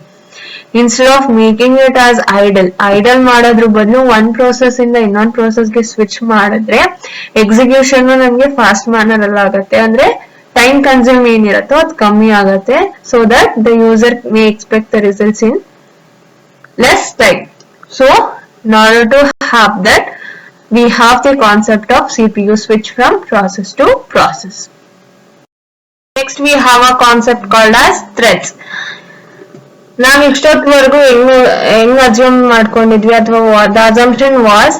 Instead of making it as idle ಮಾಡೋದ್ರ ಬದಲು ಒಂದ್ ಪ್ರೋಸೆಸ್ ಇಂದ ಇನ್ನೊಂದ್ ಪ್ರೋಸೆಸ್ ಗೆ ಸ್ವಿಚ್ ಮಾಡಿದ್ರೆ ಎಕ್ಸಿಕ್ಯೂಷನ್ ನಮ್ಗೆ ಫಾಸ್ಟ್ ಮ್ಯಾನರ್ ಅಲ್ಲಿ ಆಗತ್ತೆ ಅಂದ್ರೆ ಟೈಮ್ ಕನ್ಸ್ಯೂಮ್ ಏನಿರುತ್ತೋ ಅದು ಕಮ್ಮಿ ಆಗತ್ತೆ so that the user May expect the results in less time. So in order to have that we have the concept of CPU switch from process to process. Next we have a concept called as threads. ನಾವ್ ಇಷ್ಟೊತ್ತವರೆಗೂ ಹೆಂಗ್ assume ಮಾಡ್ಕೊಂಡಿದ್ವಿ ಅಥವಾ the assumption was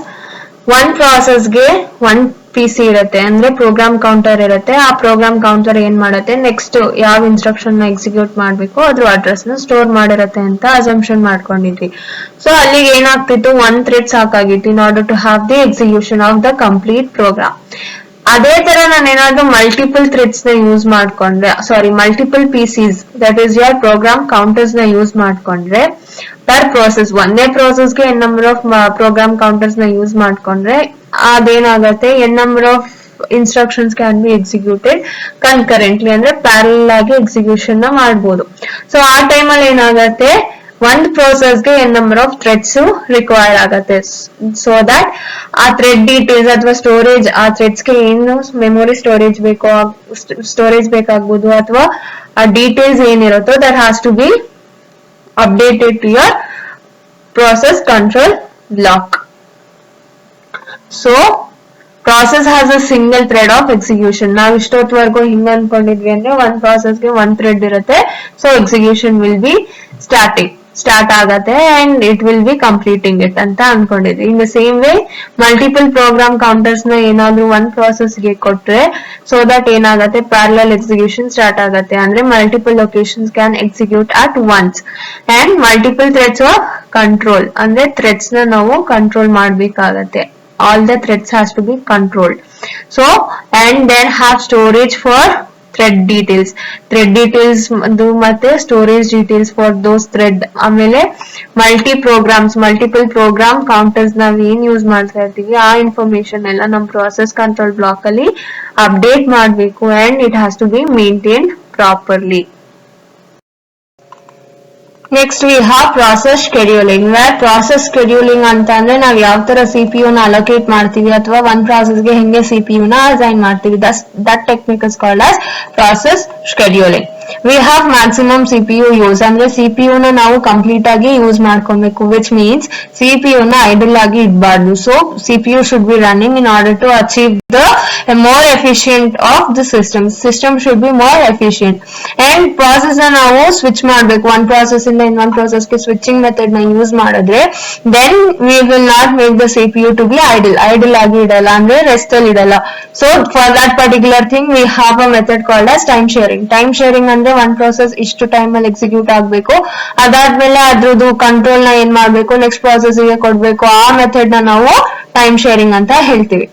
one ಪ್ರಾಸೆಸ್ಗೆ one PC ಇರುತ್ತೆ ಅಂದ್ರೆ program counter ಇರುತ್ತೆ. ಆ program counter ಏನ್ ಮಾಡುತ್ತೆ ನೆಕ್ಸ್ಟ್ ಯಾವ ಇನ್ಸ್ಟ್ರಕ್ಷನ್ ನ ಎಕ್ಸಿಕ್ಯೂಟ್ ಮಾಡ್ಬೇಕು ಅದ್ರ ಅಡ್ರೆಸ್ ನ ಸ್ಟೋರ್ ಮಾಡಿರತ್ತೆ ಅಂತ ಅಸಂಪ್ಷನ್ ಮಾಡ್ಕೊಂಡಿದ್ವಿ. ಸೊ ಅಲ್ಲಿಗೆ ಏನಾಗ್ತಿತ್ತು ಒನ್ ಥ್ರೆಡ್ ಸಾಕಾಗಿತ್ತು in order to have the execution of the complete program. ಅದೇ ತರ ನಾನು ಏನಾದ್ರು ಮಲ್ಟಿಪಲ್ ಥ್ರೆಡ್ಸ್ ನ ಯೂಸ್ ಮಾಡ್ಕೊಂಡ್ರೆ multiple PCs that is your program counters ನ ಯೂಸ್ ಮಾಡ್ಕೊಂಡ್ರೆ ಪರ್ ಪ್ರೋಸೆಸ್ ಒಂದೇ ಪ್ರೋಸೆಸ್ಗೆ n number of program counters ನ ಯೂಸ್ ಮಾಡ್ಕೊಂಡ್ರೆ ಅದೇನಾಗತ್ತೆ n number of instructions can be executed concurrently ಅಂದ್ರೆ ಪ್ಯಾರಲ್ ಆಗಿ ಎಕ್ಸಿಕ್ಯೂಷನ್ ನ ಮಾಡ್ಬೋದು. ಸೊ ಆ ಟೈಮಲ್ಲಿ ಏನಾಗತ್ತೆ ಒಂದ್ ಪ್ರೋಸೆಸ್ಗೆ n number of threads require ಆಗತ್ತೆ ಸೊ ದಟ್ ಆ ಥ್ರೆಡ್ ಡೀಟೇಲ್ಸ್ ಅಥವಾ ಸ್ಟೋರೇಜ್ ಆ ಥ್ರೆಡ್ಸ್ಗೆ ಏನು ಮೆಮೊರಿ ಸ್ಟೋರೇಜ್ ಬೇಕಾಗ್ಬೋದು ಅಥವಾ ಆ ಡೀಟೇಲ್ಸ್ ಏನಿರುತ್ತೋ that has to be updated to your process control block. So process has a single thread of execution. ನಾವು ಇಷ್ಟೊತ್ತವರೆಗೂ ಹಿಂಗ ಅನ್ಕೊಂಡಿದ್ವಿ ಅಂದ್ರೆ ಒಂದ್ ಪ್ರಾಸೆಸ್ಗೆ ಒಂದ್ ಥ್ರೆಡ್ ಇರುತ್ತೆ so execution will be start ಆಗತ್ತೆ and it will be completing it ಅಂತ ಅನ್ಕೊಂಡಿದ್ವಿ. In the same way multiple program counters ನ ಏನಾದ್ರೂ ಒಂದ್ ಪ್ರಾಸೆಸ್ ಗೆ ಕೊಟ್ರೆ ಸೊ ದಟ್ ಏನಾಗತ್ತೆ ಪ್ಯಾರಲಲ್ ಎಕ್ಸಿಕ್ಯೂಷನ್ ಸ್ಟಾರ್ಟ್ ಆಗತ್ತೆ ಅಂದ್ರೆ multiple locations can execute at once and multiple threads of control ಅಂದ್ರೆ ಥ್ರೆಡ್ಸ್ ನ ನಾವು ಕಂಟ್ರೋಲ್ ಮಾಡ್ಬೇಕಾಗತ್ತೆ. all the threads has to be controlled. So and then have storage for thread details ಮತ್ತೆ storage details for those thread. ಆಮೇಲೆ multiple program counters ನಾವ್ ಏನ್ use ಮಾಡ್ತಾ ಇರ್ತೀವಿ ಆ ಇನ್ಫಾರ್ಮೇಶನ್ ಎಲ್ಲ ನಮ್ ಪ್ರಾಸೆಸ್ ಕಂಟ್ರೋಲ್ ಬ್ಲಾಕ್ ಅಲ್ಲಿ ಅಪ್ಡೇಟ್ ಮಾಡ್ಬೇಕು and it has to be maintained properly. Next we have process scheduling. Process scheduling ಅಂತ ಅಂದ್ರೆ ನಾವ್ ಯಾವ ತರ ಸಿಪಿಯು ನ ಅಲೋಕೇಟ್ ಮಾಡ್ತೀವಿ ಅಥವಾ ಒಂದ್ ಪ್ರಾಸೆಸ್ ಗೆ ಹೆಂಗೆ ಸಿಪಿಯು ನ ಅಸೈನ್ ಮಾಡ್ತೀವಿ, that technique is called as process scheduling. We have maximum CPU use ಅಂದ್ರೆ ಸಿಪಿಯು ನ ನಾವು ಕಂಪ್ಲೀಟ್ ಆಗಿ ಯೂಸ್ ಮಾಡ್ಕೊಬೇಕು, ವಿಚ್ ಮೀನ್ಸ್ ಸಿಪಿಯು ನ ಐಡಲ್ ಆಗಿ ಇಡಬಾರ್ದು. So CPU should be running in order to achieve the more efficient of the system should be more efficient. and process ನ ನಾವು ಸ್ವಿಚ್ ಮಾಡ್ಬೇಕು, one process ಇಂದ ಇನ್ನೊಂದು process ಗೆ ಸ್ವಿಚಿಂಗ್ ಮೆಥಡ್ ನ ಯೂಸ್ ಮಾಡಿದ್ರೆ then we will not make the CPU to be idle ಆಗಿ ಇಡಲ್ಲ ಅಂದ್ರೆ ರೆಸ್ಟ್ ಅಲ್ಲಿ ಇಡಲ್ಲ. so for that particular thing we have a method called as time sharing ಅಂದ್ರೆ one process ಇಷ್ಟು ಟೈಮ್ ಅಲ್ಲಿ execute ಆಗ್ಬೇಕು, ಅದಾದ್ಮೇಲೆ ಅದ್ರದ್ದು ಕಂಟ್ರೋಲ್ ನ ಏನ್ ಮಾಡ್ಬೇಕು ನೆಕ್ಸ್ಟ್ process ಗೆ ಕೊಡ್ಬೇಕು, ಆ ಮೆಥಡ್ ನ ನಾವು ಟೈಮ್ ಶೇರಿಂಗ್ ಅಂತ ಹೇಳ್ತೀವಿ.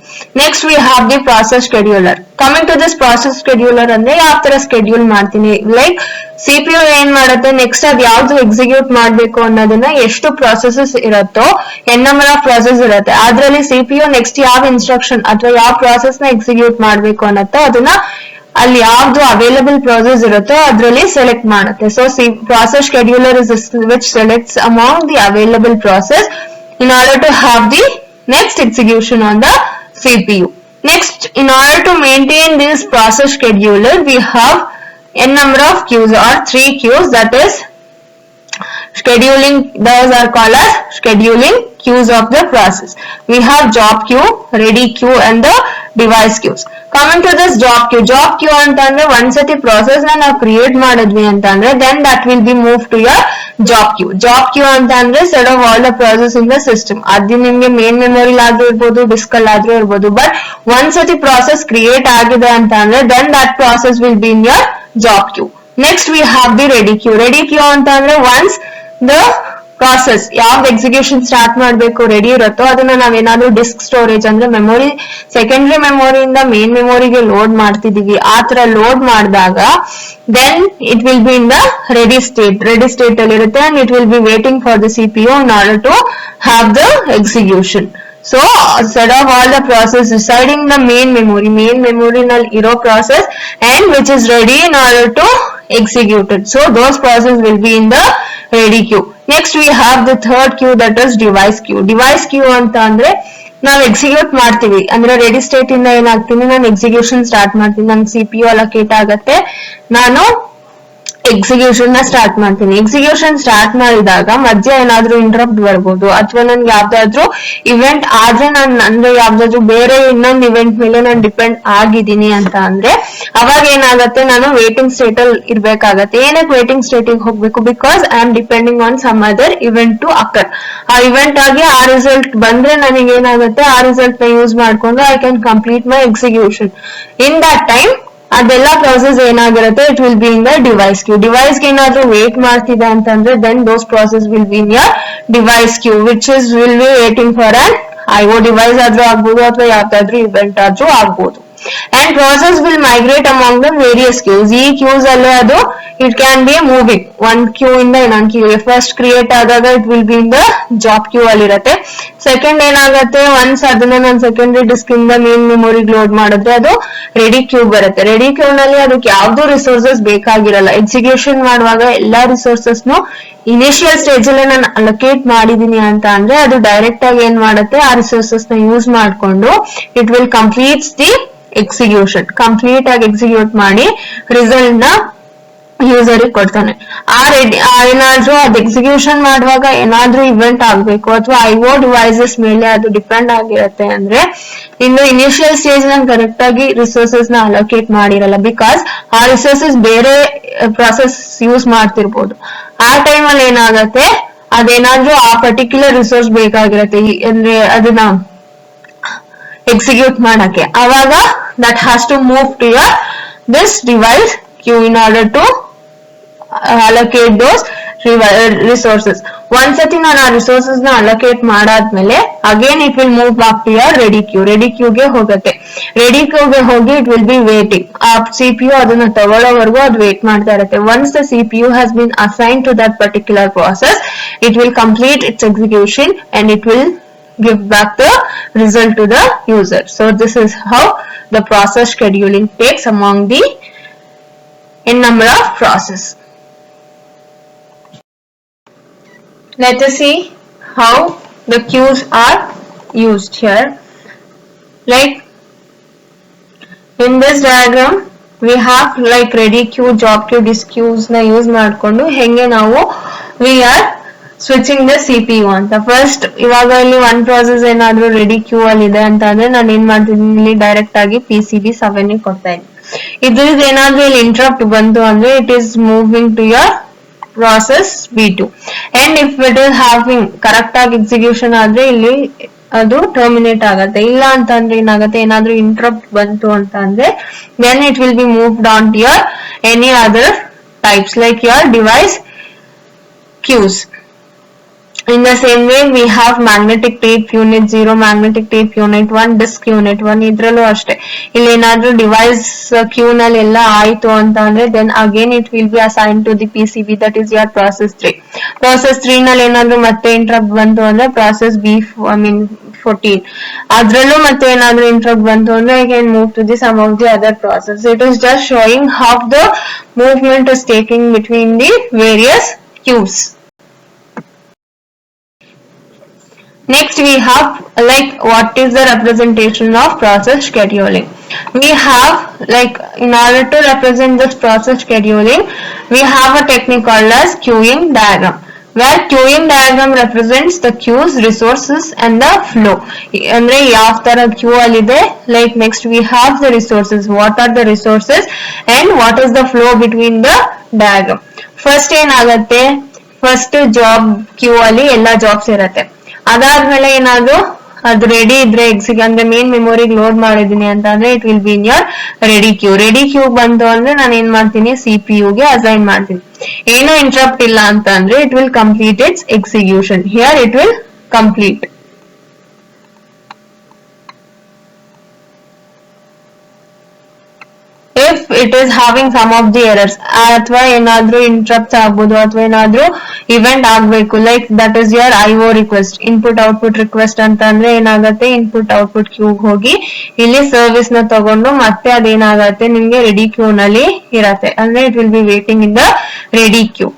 Next we have the process scheduler. Coming to this process scheduler ಅಂದ್ರೆ ಯಾವ ತರ ಶೆಡ್ಯೂಲ್ ಮಾಡ್ತೀನಿ, ಲೈಕ್ ಸಿಪಿಯು ಏನ್ ಮಾಡುತ್ತೆ ನೆಕ್ಸ್ಟ್ ಅದ್ ಯಾವ್ದು ಎಕ್ಸಿಕ್ಯೂಟ್ ಮಾಡ್ಬೇಕು ಅನ್ನೋದನ್ನ ಎಷ್ಟು ಪ್ರಾಸೆಸಸ್ ಇರುತ್ತೋ ಎನ್ ನಂಬರ್ ಆಫ್ ಪ್ರಾಸೆಸ್ ಇರುತ್ತೆ, ಅದ್ರಲ್ಲಿ ಸಿಪಿಯು ನೆಕ್ಸ್ಟ್ ಯಾವ ಇನ್ಸ್ಟ್ರಕ್ಷನ್ ಅಥವಾ ಯಾವ ಪ್ರಾಸೆಸ್ ನ ಎಕ್ಸಿಕ್ಯೂಟ್ ಮಾಡ್ಬೇಕು ಅನ್ನತ್ತೋ ಅದನ್ನ ಅಲ್ಲಿ ಯಾವ್ದು ಅವೈಲಬಲ್ ಪ್ರಾಸೆಸ್ ಇರುತ್ತೋ ಅದ್ರಲ್ಲಿ ಸೆಲೆಕ್ಟ್ ಮಾಡುತ್ತೆ. So process scheduler is which selects among the available process in order to have the next execution on the CPU. Next, in order to maintain this process scheduler, we have n number of queues or 3 queues, that is scheduling, those are called as scheduling queues of the process. We have job queue, ready queue and the device queues. Coming to this job queue ಅಂತಂದ್ರೆ ಒಂದ್ಸತಿ process ನ ನಾವು create ಮಾಡಿದ್ವಿ ಅಂತಂದ್ರೆ then that will be moved to your job queue ಅಂತ ಅಂದ್ರೆ set of all the process in the system. ಅದು ನಿಮ್ಗೆ ಮೇನ್ ಮೆಮೊರಿ ಆದ್ರೂ ಇರ್ಬೋದು, ಡಿಸ್ಕ್ ಅಲ್ಲಿ ಆದ್ರೂ ಇರ್ಬೋದು, ಬಟ್ ಒಂದ್ಸತಿ process ಕ್ರಿಯೇಟ್ ಆಗಿದೆ ಅಂತ ಅಂದ್ರೆ then that process will be in your job queue. Next we have the ready queue ಅಂತ ಅಂದ್ರೆ once the process ಯಾವ್ದು ಎಕ್ಸಿಕ್ಯೂಷನ್ ಸ್ಟಾರ್ಟ್ ಮಾಡ್ಬೇಕು ರೆಡಿ ಇರುತ್ತೋ ಅದನ್ನ ನಾವೇನಾದ್ರೂ ಡಿಸ್ಕ್ ಸ್ಟೋರೇಜ್ ಅಂದ್ರೆ ಮೆಮೊರಿ ಸೆಕೆಂಡರಿ ಮೆಮೊರಿಯಿಂದ ಮೇನ್ ಮೆಮೊರಿಗೆ ಲೋಡ್ ಮಾಡ್ತಿದೀವಿ, ಆ ತರ ಲೋಡ್ ಮಾಡಿದಾಗ then it will be in the ready state ಅಲ್ಲಿ ಇರುತ್ತೆ and it will be waiting for the CPU in order to have the execution. So set of all the process residing the main memory ನಲ್ಲಿ ಇರೋ process and which is ready in order to execute it. So those process will be in the ready queue. Next we have the third queue, that is device queue ಅಂತ ಅಂದ್ರೆ ನಾವು execute ಮಾಡ್ತೀವಿ ಅಂದ್ರೆ ready state ಇಂದ ಏನಾಗ್ತೀನಿ ನಾನು execution start ಮಾಡ್ತೀನಿ, ನನ್ CPU allocate ಆಗತ್ತೆ, ನಾನು ಎಕ್ಸಿಕ್ಯೂಷನ್ ನ ಸ್ಟಾರ್ಟ್ ಮಾಡ್ತೀನಿ. ಎಕ್ಸಿಕ್ಯೂಷನ್ ಸ್ಟಾರ್ಟ್ ಮಾಡಿದಾಗ ಮಧ್ಯ ಏನಾದ್ರೂ ಇಂಟರಪ್ಟ್ ಬರ್ಬೋದು ಅಥವಾ ನನ್ಗೆ ಯಾವ್ದಾದ್ರು ಇವೆಂಟ್ ಆದ್ರೆ ಅಂದ್ರೆ ಯಾವ್ದಾದ್ರು ಬೇರೆ ಇನ್ನೊಂದು ಇವೆಂಟ್ ಮೇಲೆ ನಾನು ಡಿಪೆಂಡ್ ಆಗಿದ್ದೀನಿ ಅಂತ ಅಂದ್ರೆ ಅವಾಗ ಏನಾಗತ್ತೆ ನಾನು ವೇಟಿಂಗ್ ಸ್ಟೇಟ್ ಅಲ್ಲಿ ಇರ್ಬೇಕಾಗತ್ತೆ. ಏನಕ್ಕೆ ವೇಟಿಂಗ್ ಸ್ಟೇಟ್ ಗೆ ಹೋಗ್ಬೇಕು, because I am depending on some other event to occur. ಆ ಇವೆಂಟ್ ಆಗಿ ಆ ರಿಸಲ್ಟ್ ಬಂದ್ರೆ ನನಗೆ ಏನಾಗುತ್ತೆ ಆ ರಿಸಲ್ಟ್ ನ ಯೂಸ್ ಮಾಡ್ಕೊಂಡು I can complete my execution. In that time ಅದೆಲ್ಲ ಪ್ರಾಸೆಸ್ ಏನಾಗಿರುತ್ತೆ it will be in the device ಗೆ ಏನಾದ್ರೂ ವೇಟ್ ಮಾಡ್ತಿದೆ ಅಂತಂದ್ರೆ then those process will be in your device queue which is will be waiting for an IO device ಆದ್ರೂ ಆಗ್ಬೋದು ಅಥವಾ ಯಾವ್ದಾದ್ರು ಇವೆಂಟ್ ಆದ್ರೂ ಆಗ್ಬೋದು. and process will migrate among the various queues. ಈ queues ಅಲ್ಲೇ ಅದು it can be moving one queue ಇಂದ ಇನ್ನೊಂದು queue. ಫಸ್ಟ್ ಕ್ರಿಯೇಟ್ ಆದಾಗ it will be in the job queue ಅಲ್ಲಿ ಇರುತ್ತೆ. ಸೆಕೆಂಡ್ ಏನಾಗುತ್ತೆ ಒನ್ಸ್ ಅದನ್ನ ನಾನು ಸೆಕೆಂಡರಿ ಡಿಸ್ಕ್ ಇಂದ ಮೇನ್ ಮೆಮೊರಿಗೆ ಲೋಡ್ ಮಾಡಿದ್ರೆ ಅದು ರೆಡಿ ಕ್ಯೂ ಬರುತ್ತೆ. ರೆಡಿ ಕ್ಯೂ ನಲ್ಲಿ ಅದಕ್ಕೆ ಯಾವ್ದು ರಿಸೋರ್ಸಸ್ ಬೇಕಾಗಿರಲ್ಲ. ಎಕ್ಸಿಕ್ಯೂಷನ್ ಮಾಡುವಾಗ ಎಲ್ಲಾ ರಿಸೋರ್ಸಸ್ ಇನಿಷಿಯಲ್ ಸ್ಟೇಜ್ ಅಲ್ಲಿ ನಾನು ಅಲೋಕೇಟ್ ಮಾಡಿದೀನಿ ಅಂತ ಅಂದ್ರೆ ಅದು ಡೈರೆಕ್ಟ್ ಆಗಿ ಏನ್ ಮಾಡುತ್ತೆ ಆ ರಿಸೋರ್ಸಸ್ ನ ಯೂಸ್ ಮಾಡ್ಕೊಂಡು it will completes the execution, complete ಆಗಿ ಎಕ್ಸಿಕ್ಯೂಟ್ ಮಾಡಿ ರಿಸಲ್ಟ್ ನ ಯೂಸರ್ ಕೊಡ್ತಾನೆ. ಏನಾದ್ರೂ ಅದ್ ಎಕ್ಸಿಕ್ಯೂಷನ್ ಮಾಡುವಾಗ ಏನಾದ್ರೂ ಇವೆಂಟ್ ಆಗ್ಬೇಕು ಅಥವಾ IO ಡಿವೈಸಸ್ ಮೇಲೆ ಅದು ಡಿಪೆಂಡ್ ಆಗಿರತ್ತೆ ಅಂದ್ರೆ ಇನ್ನು ಇನಿಷಿಯಲ್ ಸ್ಟೇಜ್ ನಾನು ಕರೆಕ್ಟ್ ಆಗಿ ರಿಸೋರ್ಸಸ್ ನ ಅಲೋಕೇಟ್ ಮಾಡಿರಲ್ಲ, ಬಿಕಾಸ್ ಆ ರಿಸೋರ್ಸಸ್ ಬೇರೆ ಪ್ರಾಸೆಸ್ ಯೂಸ್ ಮಾಡ್ತಿರ್ಬೋದು. ಆ ಟೈಮ್ ಅಲ್ಲಿ ಏನಾಗತ್ತೆ ಅದೇನಾದ್ರೂ ಆ ಪರ್ಟಿಕ್ಯುಲರ್ ರಿಸೋರ್ಸ್ ಬೇಕಾಗಿರತ್ತೆ ಅಂದ್ರೆ ಅದನ್ನ ಎಕ್ಸಿಕ್ಯೂಟ್ ಮಾಡಕ್ಕೆ, ಅವಾಗ that has to move to this device queue in order to allocate those resources. Once sati ನಾನು ಆ resources ನ allocate ಮಾಡಾದ್ಮೇಲೆ again it will move back to your ready queue. ready queue ಗೆ ಹೋಗುತ್ತೆ. ready queue ಗೆ ಹೋಗಿ it will be waiting. ಆ CPU ಅದನ್ನ ತಗೊಳ್ಳೋವರೆಗೂ ಅದು wait ಮಾಡ್ತಾ ಇರುತ್ತೆ. Once the CPU has been assigned to that particular process, it will complete its execution and it will give back the result to the user. So this is how the process scheduling takes among the n number of process. Let us see how the queues are used here. Like in this diagram we have like ready queue, job queue, disk queues na use ಮಾಡ್ಕೊಂಡು ಹೆಂಗೆ ನಾವು we are switching the CPU ಅಂತ. First ಇವಾಗ ಇಲ್ಲಿ one process ಏನಾದ್ರೂ ready queue ಅಲ್ಲಿ ಇದೆ ಅಂತ ಅಂದ್ರೆ ನಾನು ಏನ್ ಮಾಡ್ತಿದ್ದೀನಿ, ಇಲ್ಲಿ ಡೈರೆಕ್ಟ್ ಆಗಿ PCB7 ಗೆ ಕೊಡ್ತಾ ಇದ್ದೀನಿ. ಇದ್ರದ್ದು ಏನಾದ್ರೂ ಇಲ್ಲಿ ಇಂಟರಪ್ಟ್ ಬಂತು ಅಂದ್ರೆ it is moving to your process B2 and if it is having correct ಆಗಿ ಎಕ್ಸಿಕ್ಯೂಷನ್ ಆದ್ರೆ ಇಲ್ಲಿ ಅದು ಟರ್ಮಿನೇಟ್ ಆಗತ್ತೆ. ಇಲ್ಲ ಅಂತ ಅಂದ್ರೆ ಏನಾಗುತ್ತೆ, ಏನಾದ್ರೂ ಇಂಟರಪ್ಟ್ ಬಂತು ಅಂತ ಅಂದ್ರೆ then it will be moved on to your any other types like your device queues. In the same way we have magnetic tape unit 0, magnetic tape unit 1, disk unit 1. ಇದ್ರಲ್ಲೂ ಅಷ್ಟೇ ಇಲ್ಲಿ ಏನಾದ್ರೂ ಡಿವೈಸ್ ಕ್ಯೂ ನಲ್ಲಿ ಎಲ್ಲ ಆಯ್ತು ಅಂತ ಅಂದ್ರೆ then again it will be assigned to the PCB, that is your process 3. process 3 ನಲ್ಲಿ ಏನಾದ್ರೂ ಮತ್ತೆ ಇಂಟರಪ್ಟ್ ಬಂತು ಅಂದ್ರೆ process B14 ಅದ್ರಲ್ಲೂ ಮತ್ತೆ ಏನಾದ್ರೂ ಇಂಟರಪ್ಟ್ ಬಂತು ಅಂದ್ರೆ I can move to the some of the other process. It is just showing how the movement is taking between the various queues. Next we have like what is the representation of process scheduling. We have like in order to represent this process scheduling we have a technique called as queuing diagram, where queuing diagram represents the queues, resources and the flow. ಅಂದ್ರೆ ಯಾವ ತರ queue ಅಲ್ಲಿ ಇದೆ, like next we have the resources, what are the resources and what is the flow between the diagram. first ಏನಾಗುತ್ತೆ, first job queue ಅಲ್ಲಿ ಎಲ್ಲ jobs ಇರುತ್ತೆ. ಅದಾದ್ಮೇಲೆ ಏನಾದ್ರು ಅದು ರೆಡಿ ಇದ್ರೆ ಅಂದ್ರೆ ಮೇನ್ ಮೆಮೊರಿಗೆ ಲೋಡ್ ಮಾಡಿದೀನಿ ಅಂತ ಅಂದ್ರೆ it will be in your ready queue. Ready Q ಬಂತು ಅಂದ್ರೆ ನಾನು ಏನ್ ಮಾಡ್ತೀನಿ, CPU ಗೆ ಅಸೈನ್ ಮಾಡ್ತೀನಿ. ಏನೋ ಇಂಟರಪ್ಟ್ ಇಲ್ಲ ಅಂತ ಅಂದ್ರೆ it will complete it's execution. Here it will complete. if it is having some of the errors ಅಥವಾ ಏನಾದ್ರೂ ಇಂಟರಪ್ಟ್ಸ್ ಆಗ್ಬೋದು ಅಥವಾ ಏನಾದ್ರೂ ಇವೆಂಟ್ ಆಗ್ಬೇಕು, like that is your IO request, input output request ಅಂತ ಅಂದ್ರೆ ಏನಾಗುತ್ತೆ, ಇನ್ಪುಟ್ ಔಟ್ಪುಟ್ ಕ್ಯೂಗ್ ಹೋಗಿ ಇಲ್ಲಿ ಸರ್ವಿಸ್ ನ ತಗೊಂಡು ಮತ್ತೆ ಅದೇನಾಗತ್ತೆ ನಿಮ್ಗೆ ರೆಡಿ ಕ್ಯೂ ನಲ್ಲಿ ಇರತ್ತೆ. ಅಂದ್ರೆ it will be waiting in the ready queue.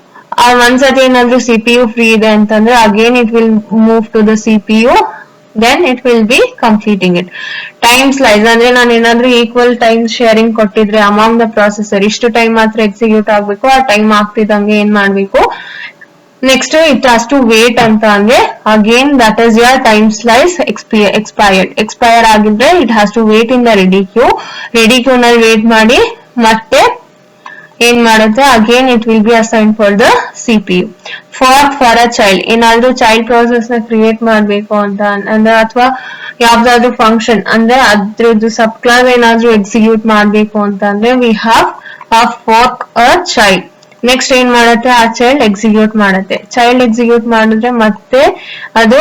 ಒಂದ್ಸತಿ ಏನಾದ್ರೂ CPU ಫ್ರೀ ಇದೆ ಅಂತಂದ್ರೆ again it will move to the CPU, then it will be completing it. Time slice ಅಂದ್ರೆ ನಾನು ಏನಾದ್ರೂ ಈಕ್ವಲ್ ಟೈಮ್ ಶೇರಿಂಗ್ ಕೊಟ್ಟಿದ್ರೆ ಅಮಾಂಗ್ ದ ಪ್ರೊಸೆಸರ್ ಇಷ್ಟು time ಮಾತ್ರ ಎಕ್ಸಿಕ್ಯೂಟ್ ಆಗ್ಬೇಕು, ಆ ಟೈಮ್ ಆಗ್ತಿದ್ದಂಗೆ ಏನ್ ಮಾಡ್ಬೇಕು, next it has to wait ಅಂತ ಅಂದ್ರೆ again that is your time slice expire ಆಗಿದ್ರೆ it has to wait in the ready queue. Ready queue ನಲ್ಲಿ ವೇಟ್ ಮಾಡಿ ಮತ್ತೆ ಏನ್ ಮಾಡುತ್ತೆ, again it will be assign for the CPU. For a child, ಏನಾದ್ರೂ child process ನ create ಮಾಡ್ಬೇಕು ಅಂತ ಅಂದ್ರೆ ಅಥವಾ ಯಾವ್ದಾದ್ರು ಫಂಕ್ಷನ್ ಅಂದ್ರೆ ಅದ್ರದ್ದು ಸಬ್ ಕ್ಲಾಸ್ ಏನಾದ್ರೂ ಎಕ್ಸಿಕ್ಯೂಟ್ ಮಾಡ್ಬೇಕು ಅಂತ ಅಂದ್ರೆ we have a fork a child. Next ಏನ್ ಮಾಡುತ್ತೆ, ಆ ಚೈಲ್ಡ್ ಎಕ್ಸಿಕ್ಯೂಟ್ ಮಾಡುತ್ತೆ. ಚೈಲ್ಡ್ ಎಕ್ಸಿಕ್ಯೂಟ್ ಮಾಡಿದ್ರೆ ಮತ್ತೆ ಅದು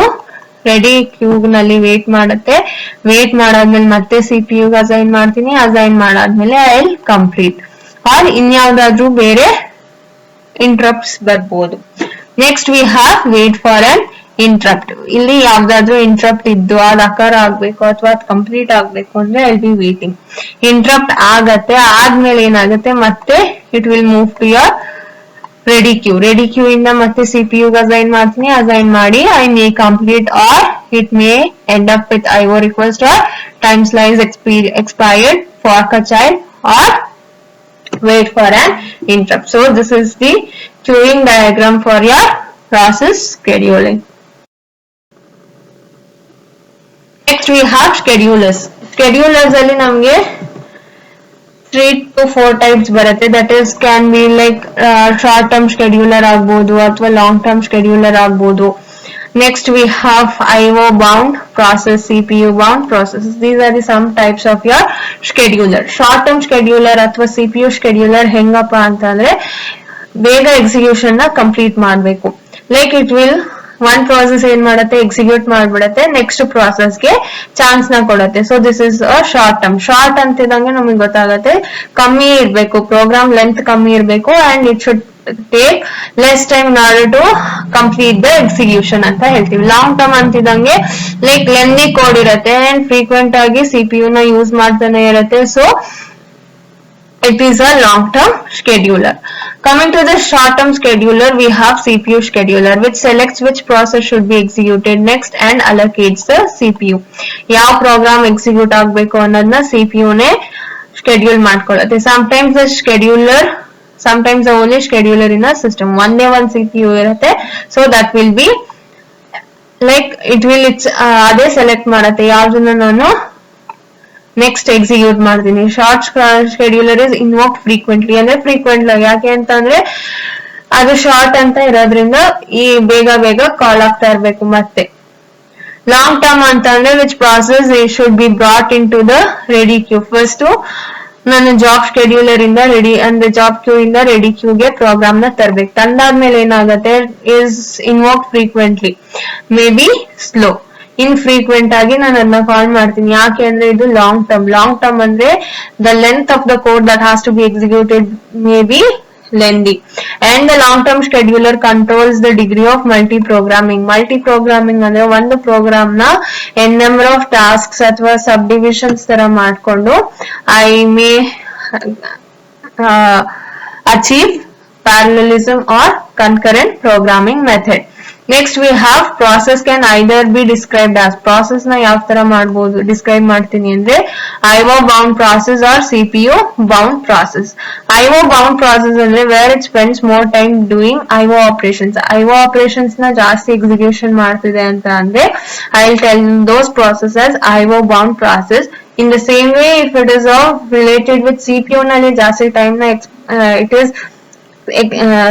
ರೆಡಿ ಕ್ಯೂ ನಲ್ಲಿ ವೇಟ್ ಮಾಡುತ್ತೆ. ವೇಟ್ ಮಾಡಾದ್ಮೇಲೆ ಮತ್ತೆ CPU ಗೆ ಅಸೈನ್ ಮಾಡ್ತೀನಿ. ಅಸೈನ್ ಮಾಡಾದ್ಮೇಲೆ ಐ ವಿಲ್ ಕಂಪ್ಲೀಟ್. ಆರ್ ಇನ್ಯಾವ್ದಾದ್ರೂ ಬೇರೆ ಇಂಟರಪ್ಟ್ಸ್ ಬರ್ಬೋದು. Next we have wait for an interrupt. ಇಲ್ಲಿ ಯಾವ್ದಾದ್ರು ಇಂಟರಪ್ಟ್ ಇದ್ದು ಅದ್ ಅಕರ್ ಆಗ್ಬೇಕು ಅಥವಾ ಅದ್ ಕಂಪ್ಲೀಟ್ ಆಗ್ಬೇಕು ಅಂದ್ರೆ ಐ ಬಿ ವೇಟಿಂಗ್. ಇಂಟರಪ್ಟ್ ಆಗತ್ತೆ, ಆದ್ಮೇಲೆ ಏನಾಗುತ್ತೆ ಮತ್ತೆ it will move to your ready queue. Ready queue ಇಂದ ಮತ್ತೆ CPU ಗೆ ಅಸೈನ್ ಮಾಡ್ತೀನಿ. ಅಸೈನ್ ಮಾಡಿ I may complete or it may end up with IO request or time slice expired, fork a child or wait for an interrupt. So this is the queuing diagram for your process scheduling. Next we have schedulers. Schedulers alli namge 3 to 4 types ಬರುತ್ತೆ. That is can be like short term scheduler ಆಗ್ಬೋದು ಅಥವಾ long term scheduler ಆಗ್ಬೋದು. Next we have IO bound process, CPU bound processes. These are the some types of your scheduler. Short term scheduler ಅಥವಾ CPU scheduler ಹೆಂಗಪ್ಪ ಅಂತಂದ್ರೆ ಬೇಗ execution ನ complete ಮಾಡಬೇಕು. Like it will one process ಏನ್ ಮಾಡುತ್ತೆ, execute ಮಾಡ್ಬಿಡತ್ತೆ, ನೆಕ್ಸ್ಟ್ ಪ್ರಾಸೆಸ್ಗೆ ಚಾನ್ಸ್ ನ ಕೊಡುತ್ತೆ. So this is a short term. Short ಅಂತಿದಂಗೆ ನಮಗೆ ಗೊತ್ತಾಗುತ್ತೆ ಕಮ್ಮಿ ಇರ್ಬೇಕು, ಪ್ರೋಗ್ರಾಮ್ ಲೆಂತ್ ಕಮ್ಮಿ ಇರ್ಬೇಕು, and it should take less time in order to complete the execution ಅಂತ ಹೇಳ್ತೀವಿ. ಲಾಂಗ್ ಟರ್ಮ್ ಅಂತಿದಂಗೆ ಲೈಕ್ ಲೆಂದಿ ಕೋಡ್ ಇರುತ್ತೆ ಅಂಡ್ ಫ್ರೀಕ್ವೆಂಟ್ ಆಗಿ ಸಿಪಿಯು ನ ಯೂಸ್ ಮಾಡ್ತಾನೆ ಇರುತ್ತೆ. So it is a long term scheduler. Coming to the short term scheduler, we have CPU scheduler which selects which process should be executed next and allocates the CPU. ಯಾವ program execute ಆಗಬೇಕು ಅನ್ನೋದನ್ನ CPU ನೇ schedule ಮಾಡ್ಕೊಳ್ಳುತ್ತೆ. sometimes the scheduler, sometimes the only scheduler in a system, ಒಂದೇ ಒಂದು CPU ಇರುತ್ತೆ. so that will be like it will ಅದೇ select ಮಾಡುತ್ತೆ ಯಾವ್ದನ್ನ ನಾನು ನೆಕ್ಸ್ಟ್ ಎಕ್ಸಿಕ್ಯೂಟ್ ಮಾಡ್ತೀನಿ. Short scheduler is invoke frequently, ಅಂದ್ರೆ ಫ್ರೀಕ್ವೆಂಟ್ ಆಗಿ. ಯಾಕೆ ಅಂತಂದ್ರೆ ಅದು ಶಾರ್ಟ್ ಅಂತ ಇರೋದ್ರಿಂದ ಈ ಬೇಗ ಬೇಗ ಕಾಲ್ ಆಗ್ತಾ ಇರ್ಬೇಕು. ಮತ್ತೆ ಲಾಂಗ್ ಟರ್ಮ್ ಅಂತಂದ್ರೆ which process should be brought in to the ready queue. First ನಾನು ಜಾಬ್ ಶೆಡ್ಯೂಲರ್ ಇಂದ ರೆಡಿ ಅಂದ್ರೆ ಜಾಬ್ ಕ್ಯೂ ಇಂದ ರೆಡಿ ಕ್ಯೂಗೆ ಪ್ರೋಗ್ರಾಮ್ ನ ತರ್ಬೇಕು. ತಂದಾದ್ಮೇಲೆ ಏನಾಗುತ್ತೆ, is invoke frequently, may be slow, infrequent ಆಗಿ ನಾನು ಅದನ್ನ ಕಾಲ್ ಮಾಡ್ತೀನಿ. ಯಾಕೆ ಅಂದ್ರೆ ಇದು ಲಾಂಗ್ ಟರ್ಮ್. ಲಾಂಗ್ ಟರ್ಮ್ ಅಂದ್ರೆ the length of the code that has to be executed may be lengthy. And the long term scheduler controls the degree of multi programming. Multi programming ಅಂದ್ರೆ ಒಂದು program ನ N number of tasks ಅಥವಾ ಸಬ್ divisions ತರ ಮಾಡ್ಕೊಂಡು I may achieve parallelism or concurrent programming method. Next we have process can either be described as. process na yav tara ಮಾಡಬಹುದು describe ಮಾಡ್ತೀನಿ ಅಂದ್ರೆ IO bound process or CPU bound process. IO bound process ಅಂದ್ರೆ where it spends more time doing IO operations. IO operations na ಜಾಸ್ತಿ execution ಮಾಡ್ತಿದೆ ಅಂತ ಅಂದ್ರೆ I'll tell those processes IO bound process. In the same way, if it is related with CPU ನಲ್ಲಿ ಜಾಸ್ತಿ time na it is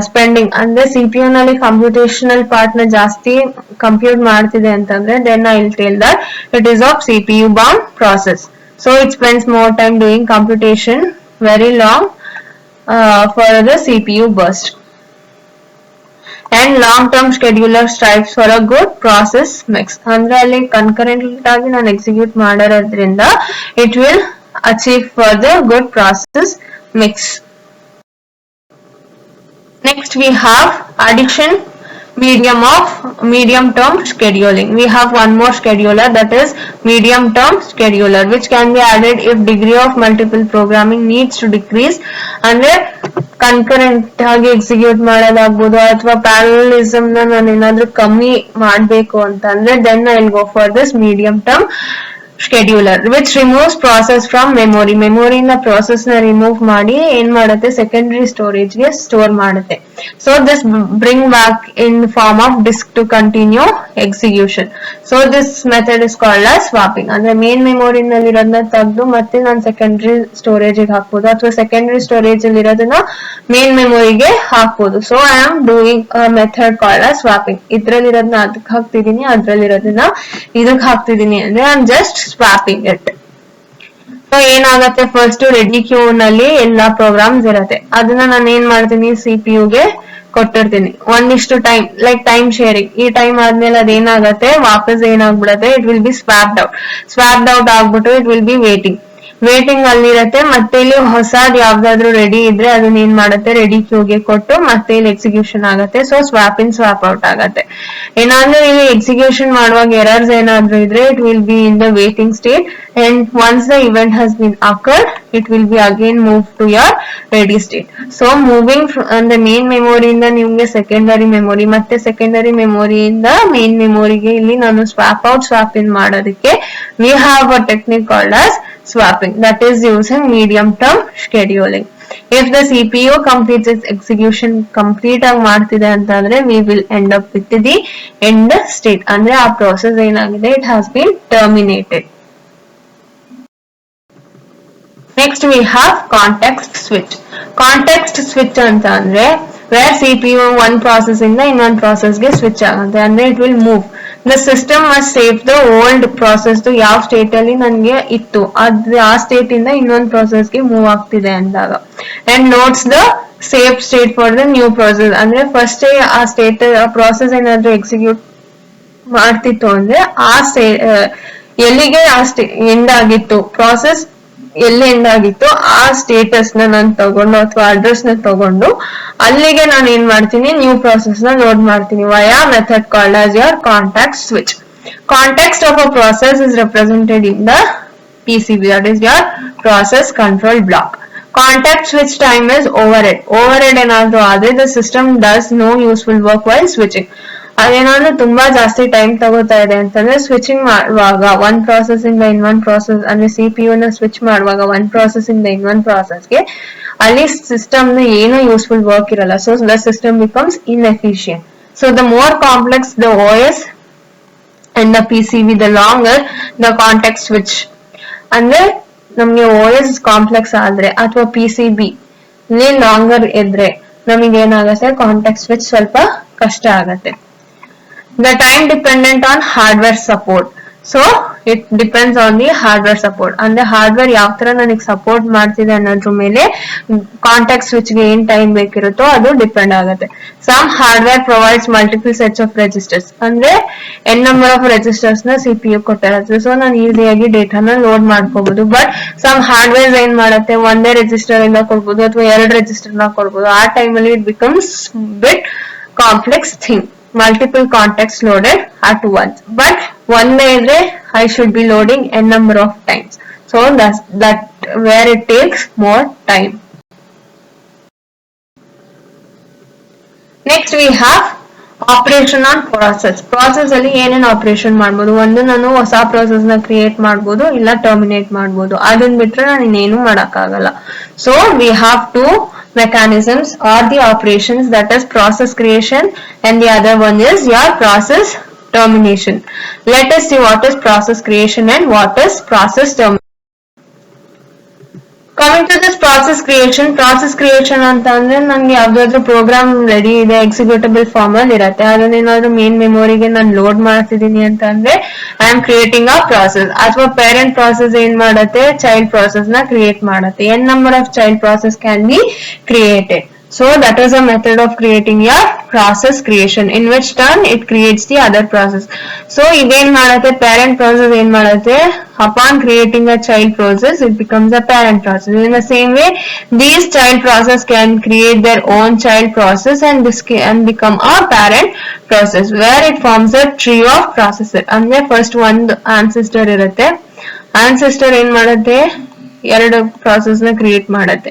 spending ಅಂದ್ರೆ CPU ನಲ್ಲಿ computational part ನ ಜಾಸ್ತಿ ಕಂಪ್ಯೂಟ್ ಮಾಡ್ತಿದೆ ಅಂತಂದ್ರೆ then I will tell that it is of CPU bound process. So it spends more time doing computation very long for the CPU burst. And long term scheduler strives for a good process mix. ಅಂದ್ರೆ ಅಲ್ಲಿ concurrent ಆಗಿ ನಾನು execute ಮಾಡಿರೋದ್ರಿಂದ it will achieve for the good process mix. Next we have addition medium term scheduling. We have one more scheduler, that is medium term scheduler, which can be added if degree of multiple programming needs to decrease. ಅಂದ್ರೆ concurrent ಆಗಿ execute ಮಾಡೋದಾಗ್ಬೋದು ಅಥವಾ parallelism ನ ನಾನು ಏನಾದ್ರೂ ಕಮ್ಮಿ ಮಾಡ್ಬೇಕು ಅಂತ ಅಂದ್ರೆ then I will go for this medium term scheduler which removes process from memory. memory ಇಂದ process ನ remove ಮಾಡಿ ಏನ್ ಮಾಡುತ್ತೆ, secondary storage ಗೆ store ಮಾಡುತ್ತೆ. so this bring back in form of disk to continue execution. so this method is called as swapping. ಅಂದ್ರೆ main memory ನಲ್ಲಿ ಇರೋದನ್ನ ತೆಗೆದು ಮತ್ತೆ ನಾನು secondary storage ಗೆ ಹಾಕ್ಬೋದು ಅಥವಾ secondary storage ಅಲ್ಲಿ ಇರೋದನ್ನ main memory ಗೆ ಹಾಕ್ಬೋದು. so I am doing a method called as swapping. ಇದ್ರಲ್ಲಿ ಇರೋದನ್ನ ಅದಕ್ಕೆ ಹಾಕ್ತಿದೀನಿ, ಅದ್ರಲ್ಲಿ ಇರೋದನ್ನ ಇದಕ್ಕೆ ಹಾಕ್ತಿದೀನಿ ಅಂದ್ರೆ I am just swapping it. So ಏನಾಗತ್ತೆ, ಫಸ್ಟ್ ರೆಡಿ ಕ್ಯೂ ನಲ್ಲಿ ಎಲ್ಲಾ ಪ್ರೋಗ್ರಾಮ್ಸ್ ಇರತ್ತೆ, ಅದನ್ನ ನಾನು ಏನ್ ಮಾಡ್ತೀನಿ ಸಿಪಿಯು ಗೆ ಕೊಟ್ಟಿರ್ತೀನಿ. 1:2 ಟೈಮ್ ಲೈಕ್ ಟೈಮ್ ಶೇರಿಂಗ್. ಈ ಟೈಮ್ ಆದ್ಮೇಲೆ ಅದೇನಾಗತ್ತೆ, ವಾಪಸ್ ಏನಾಗ್ಬಿಡತ್ತೆ, ಇಟ್ ವಿಲ್ ಬಿ ಸ್ವಾಪ್ಡ್ ಔಟ್ ಆಗ್ಬಿಟ್ಟು ಇಟ್ ವಿಲ್ ಬಿ ವೇಟಿಂಗ್ ಅಲ್ಲಿರತ್ತೆ. ಮತ್ತೆ ಇಲ್ಲಿ ಹೊಸದ್ ಯಾವ್ದಾದ್ರು ರೆಡಿ ಇದ್ರೆ ಅದನ್ನ ಏನ್ ಮಾಡುತ್ತೆ, ರೆಡಿ ಕ್ಯೂಗೆ ಕೊಟ್ಟು ಮತ್ತೆ ಇಲ್ಲಿ ಎಕ್ಸಿಕ್ಯೂಷನ್ ಆಗತ್ತೆ. So swap in swap out ಆಗತ್ತೆ. ಏನಾದ್ರೂ ಇಲ್ಲಿ ಎಕ್ಸಿಕ್ಯೂಷನ್ ಮಾಡುವಾಗ ಎರರ್ಸ್ ಏನಾದ್ರೂ ಇದ್ರೆ it will be in the waiting state and once the event has been occurred it will be again move to your ready state. So moving ಅಂದ್ರೆ main ಮೆಮೊರಿಯಿಂದ ನಿಮ್ಗೆ secondary memory ಮತ್ತೆ ಸೆಕೆಂಡರಿ ಮೆಮೊರಿಯಿಂದ main ಮೆಮೊರಿಗೆ ಇಲ್ಲಿ ನಾನು ಸ್ವಾಪ್ ಔಟ್ ಸ್ವಾಪ್ ಇನ್ ಮಾಡೋದಕ್ಕೆ we have a technique called as swapping, that is using medium term scheduling. if the CPU completes its execution complete ಆಗಿ ಮಾಡ್ತಿದೆ ಅಂತಂದ್ರೆ we will end up with the end state. ಅಂದ್ರೆ ಆ process ಏನಾಗಿದೆ, it has been terminated. next we have context switch ಅಂತ ಅಂದ್ರೆ where CPU one process ಇಂದ ಇನ್ನೊಂದು process ಗೆ switch ಆಗುತ್ತೆ. ಅಂದ್ರೆ it will move. the system must save the old process to ಯಾವ ಸ್ಟೇಟ್ ಅಲ್ಲಿ ನನ್ಗೆ ಇತ್ತು, ಆ ಸ್ಟೇಟ್ ಇಂದ ಇನ್ನೊಂದು process ಗೆ ಮೂವ್ ಆಗ್ತಿದೆ ಅಂದಾಗ and notes the safe state for the new process. ಅಂದ್ರೆ ಫಸ್ಟ್ ಆ ಸ್ಟೇಟ್ ಪ್ರಾಸೆಸ್ ಏನಾದ್ರು ಎಕ್ಸಿಕ್ಯೂಟ್ ಮಾಡ್ತಿತ್ತು ಅಂದ್ರೆ ಆ ಎಲ್ಲಿಗೆ ಎಂಡ್ ಆಗಿತ್ತು ಪ್ರಾಸೆಸ್, ಎಲ್ಲಿ ಎಂಡ್ ಆಗಿತ್ತು ಆ ಸ್ಟೇಟಸ್ ನಾನು ತಗೊಂಡು ಅಥವಾ ಅಡ್ರೆಸ್ ನ ತಗೊಂಡು ಅಲ್ಲಿಗೆ ನಾನು ಏನ್ ಮಾಡ್ತೀನಿ, ನ್ಯೂ ಪ್ರಾಸೆಸ್ ನ ಲೋಡ್ ಮಾಡ್ತೀನಿ via method called as your contact switch. Context of a process is represented in the PCB, that is your process control block. Contact switch time is overhead. Overhead ಏನಾದ್ರು ಆದ್ರೆ the system does no useful work while switching. ಅದೇನಾದ್ರು ತುಂಬಾ ಜಾಸ್ತಿ time ತಗೋತಾ ಇದೆ ಅಂತಂದ್ರೆ switching ಮಾಡುವಾಗ one process ಇಂದ ಇನ್ನೊಂದ್ ಪ್ರಾಸೆಸ್ ಅಂದ್ರೆ CPU ನ ಸ್ವಿಚ್ ಮಾಡುವಾಗ ಒನ್ ಪ್ರಾಸೆಸ್ ಇಂದ ಇನ್ನೊಂದ್ ಪ್ರಾಸೆಸ್ಗೆ ಅಲ್ಲಿ ಸಿಸ್ಟಮ್ ನ ಏನೋ ಯೂಸ್ಫುಲ್ ವರ್ಕ್ ಇರಲ್ಲ. So the system becomes inefficient. So the more complex the OS and the PCB, the longer the context switch. ಅಂದ್ರೆ ನಮ್ಗೆ OS ಕಾಂಪ್ಲೆಕ್ಸ್ ಆದ್ರೆ ಅಥವಾ PCB ಲಾಂಗರ್ ಇದ್ರೆ ನಮಗೆ ಏನಾಗುತ್ತೆ, ಕಾಂಟ್ಯಾಕ್ಟ್ ಸ್ವಿಚ್ ಸ್ವಲ್ಪ ಕಷ್ಟ ಆಗತ್ತೆ. The time dependent on hardware support. So it depends on the hardware support. ಅಂದ್ರೆ ಹಾರ್ಡ್ವೇರ್ ಯಾವ ತರ ನನಗೆ ಸಪೋರ್ಟ್ ಮಾಡ್ತಿದೆ ಅನ್ನೋದ್ರ ಮೇಲೆ ಕಾಂಟ್ಯಾಕ್ಟ್ ಸ್ವಿಚ್ ಗೆ ಏನ್ ಟೈಮ್ ಬೇಕಿರುತ್ತೋ ಅದು ಡಿಪೆಂಡ್ ಆಗುತ್ತೆ. Some hardware provides multiple sets of registers. ಅಂದ್ರೆ n ನಂಬರ್ ಆಫ್ ರೆಜಿಸ್ಟರ್ಸ್ ನ CPU ಕೊಟ್ಟಿರುತ್ತೆ. ಸೊ ನಾನು ಈಸಿಯಾಗಿ ಡೇಟಾನ ಲೋಡ್ ಮಾಡ್ಕೋಬಹುದು. ಬಟ್ ಸಮ್ ಹಾರ್ಡ್ವೇರ್ ಏನ್ ಮಾಡುತ್ತೆ, ಒಂದೇ ರೆಜಿಸ್ಟರ್ ಇಂದ ಕೊಡ್ಬೋದು ಅಥವಾ 2 ರೆಜಿಸ್ಟರ್ ನ ಕೊಡ್ಬೋದು. ಆ ಟೈಮಲ್ಲಿ it becomes bit complex thing. Multiple contacts loaded at once, but one day I should be loading n number of times. So that's where it takes more time. Next we have operation on process. Process ಅಲ್ಲಿ ಏನೇನು operation ಮಾಡ್ಬೋದು, ಒಂದು ನಾನು ಹೊಸ process ನ create ಮಾಡ್ಬೋದು, ಇಲ್ಲ terminate ಮಾಡ್ಬೋದು. ಅದನ್ನ ಬಿಟ್ರೆ ನಾನು ಇನ್ನೇನು ಮಾಡಕ್ಕಾಗಲ್ಲ. So we have to mechanisms or the operations, that is process creation, and the other one is your process termination. Let us see what is process creation and what is process termination. Coming to this process creation ಅಂತಂದ್ರೆ ನಂಗೆ ಯಾವ್ದಾದ್ರು program ready ಇದೆ, executable form ಅಲ್ಲಿ ಇರತ್ತೆ, ಅದನ್ನೇನಾದ್ರು main ಮೆಮೊರಿಗೆ ನಾನು load ಮಾಡ್ತಿದ್ದೀನಿ ಅಂತ ಅಂದ್ರೆ I am creating a process. ಅಥವಾ ಪೇರೆಂಟ್ ಪ್ರಾಸೆಸ್ ಏನ್ ಮಾಡತ್ತೆ, ಚೈಲ್ಡ್ ಪ್ರಾಸೆಸ್ ನ ಕ್ರಿಯೇಟ್ ಮಾಡತ್ತೆ. n number of child process can be created. So that is a method of creating your process creation, in which turn it creates the other process. So igen madutte, parent process en madutte, upon creating a child process it becomes a parent process. In the same way these child process can create their own child process and this can become a parent process, where it forms a tree of processor. Andre first one ancestor irutte, ancestor en madutte, ಎರಡು process ನ create ಮಾಡುತ್ತೆ.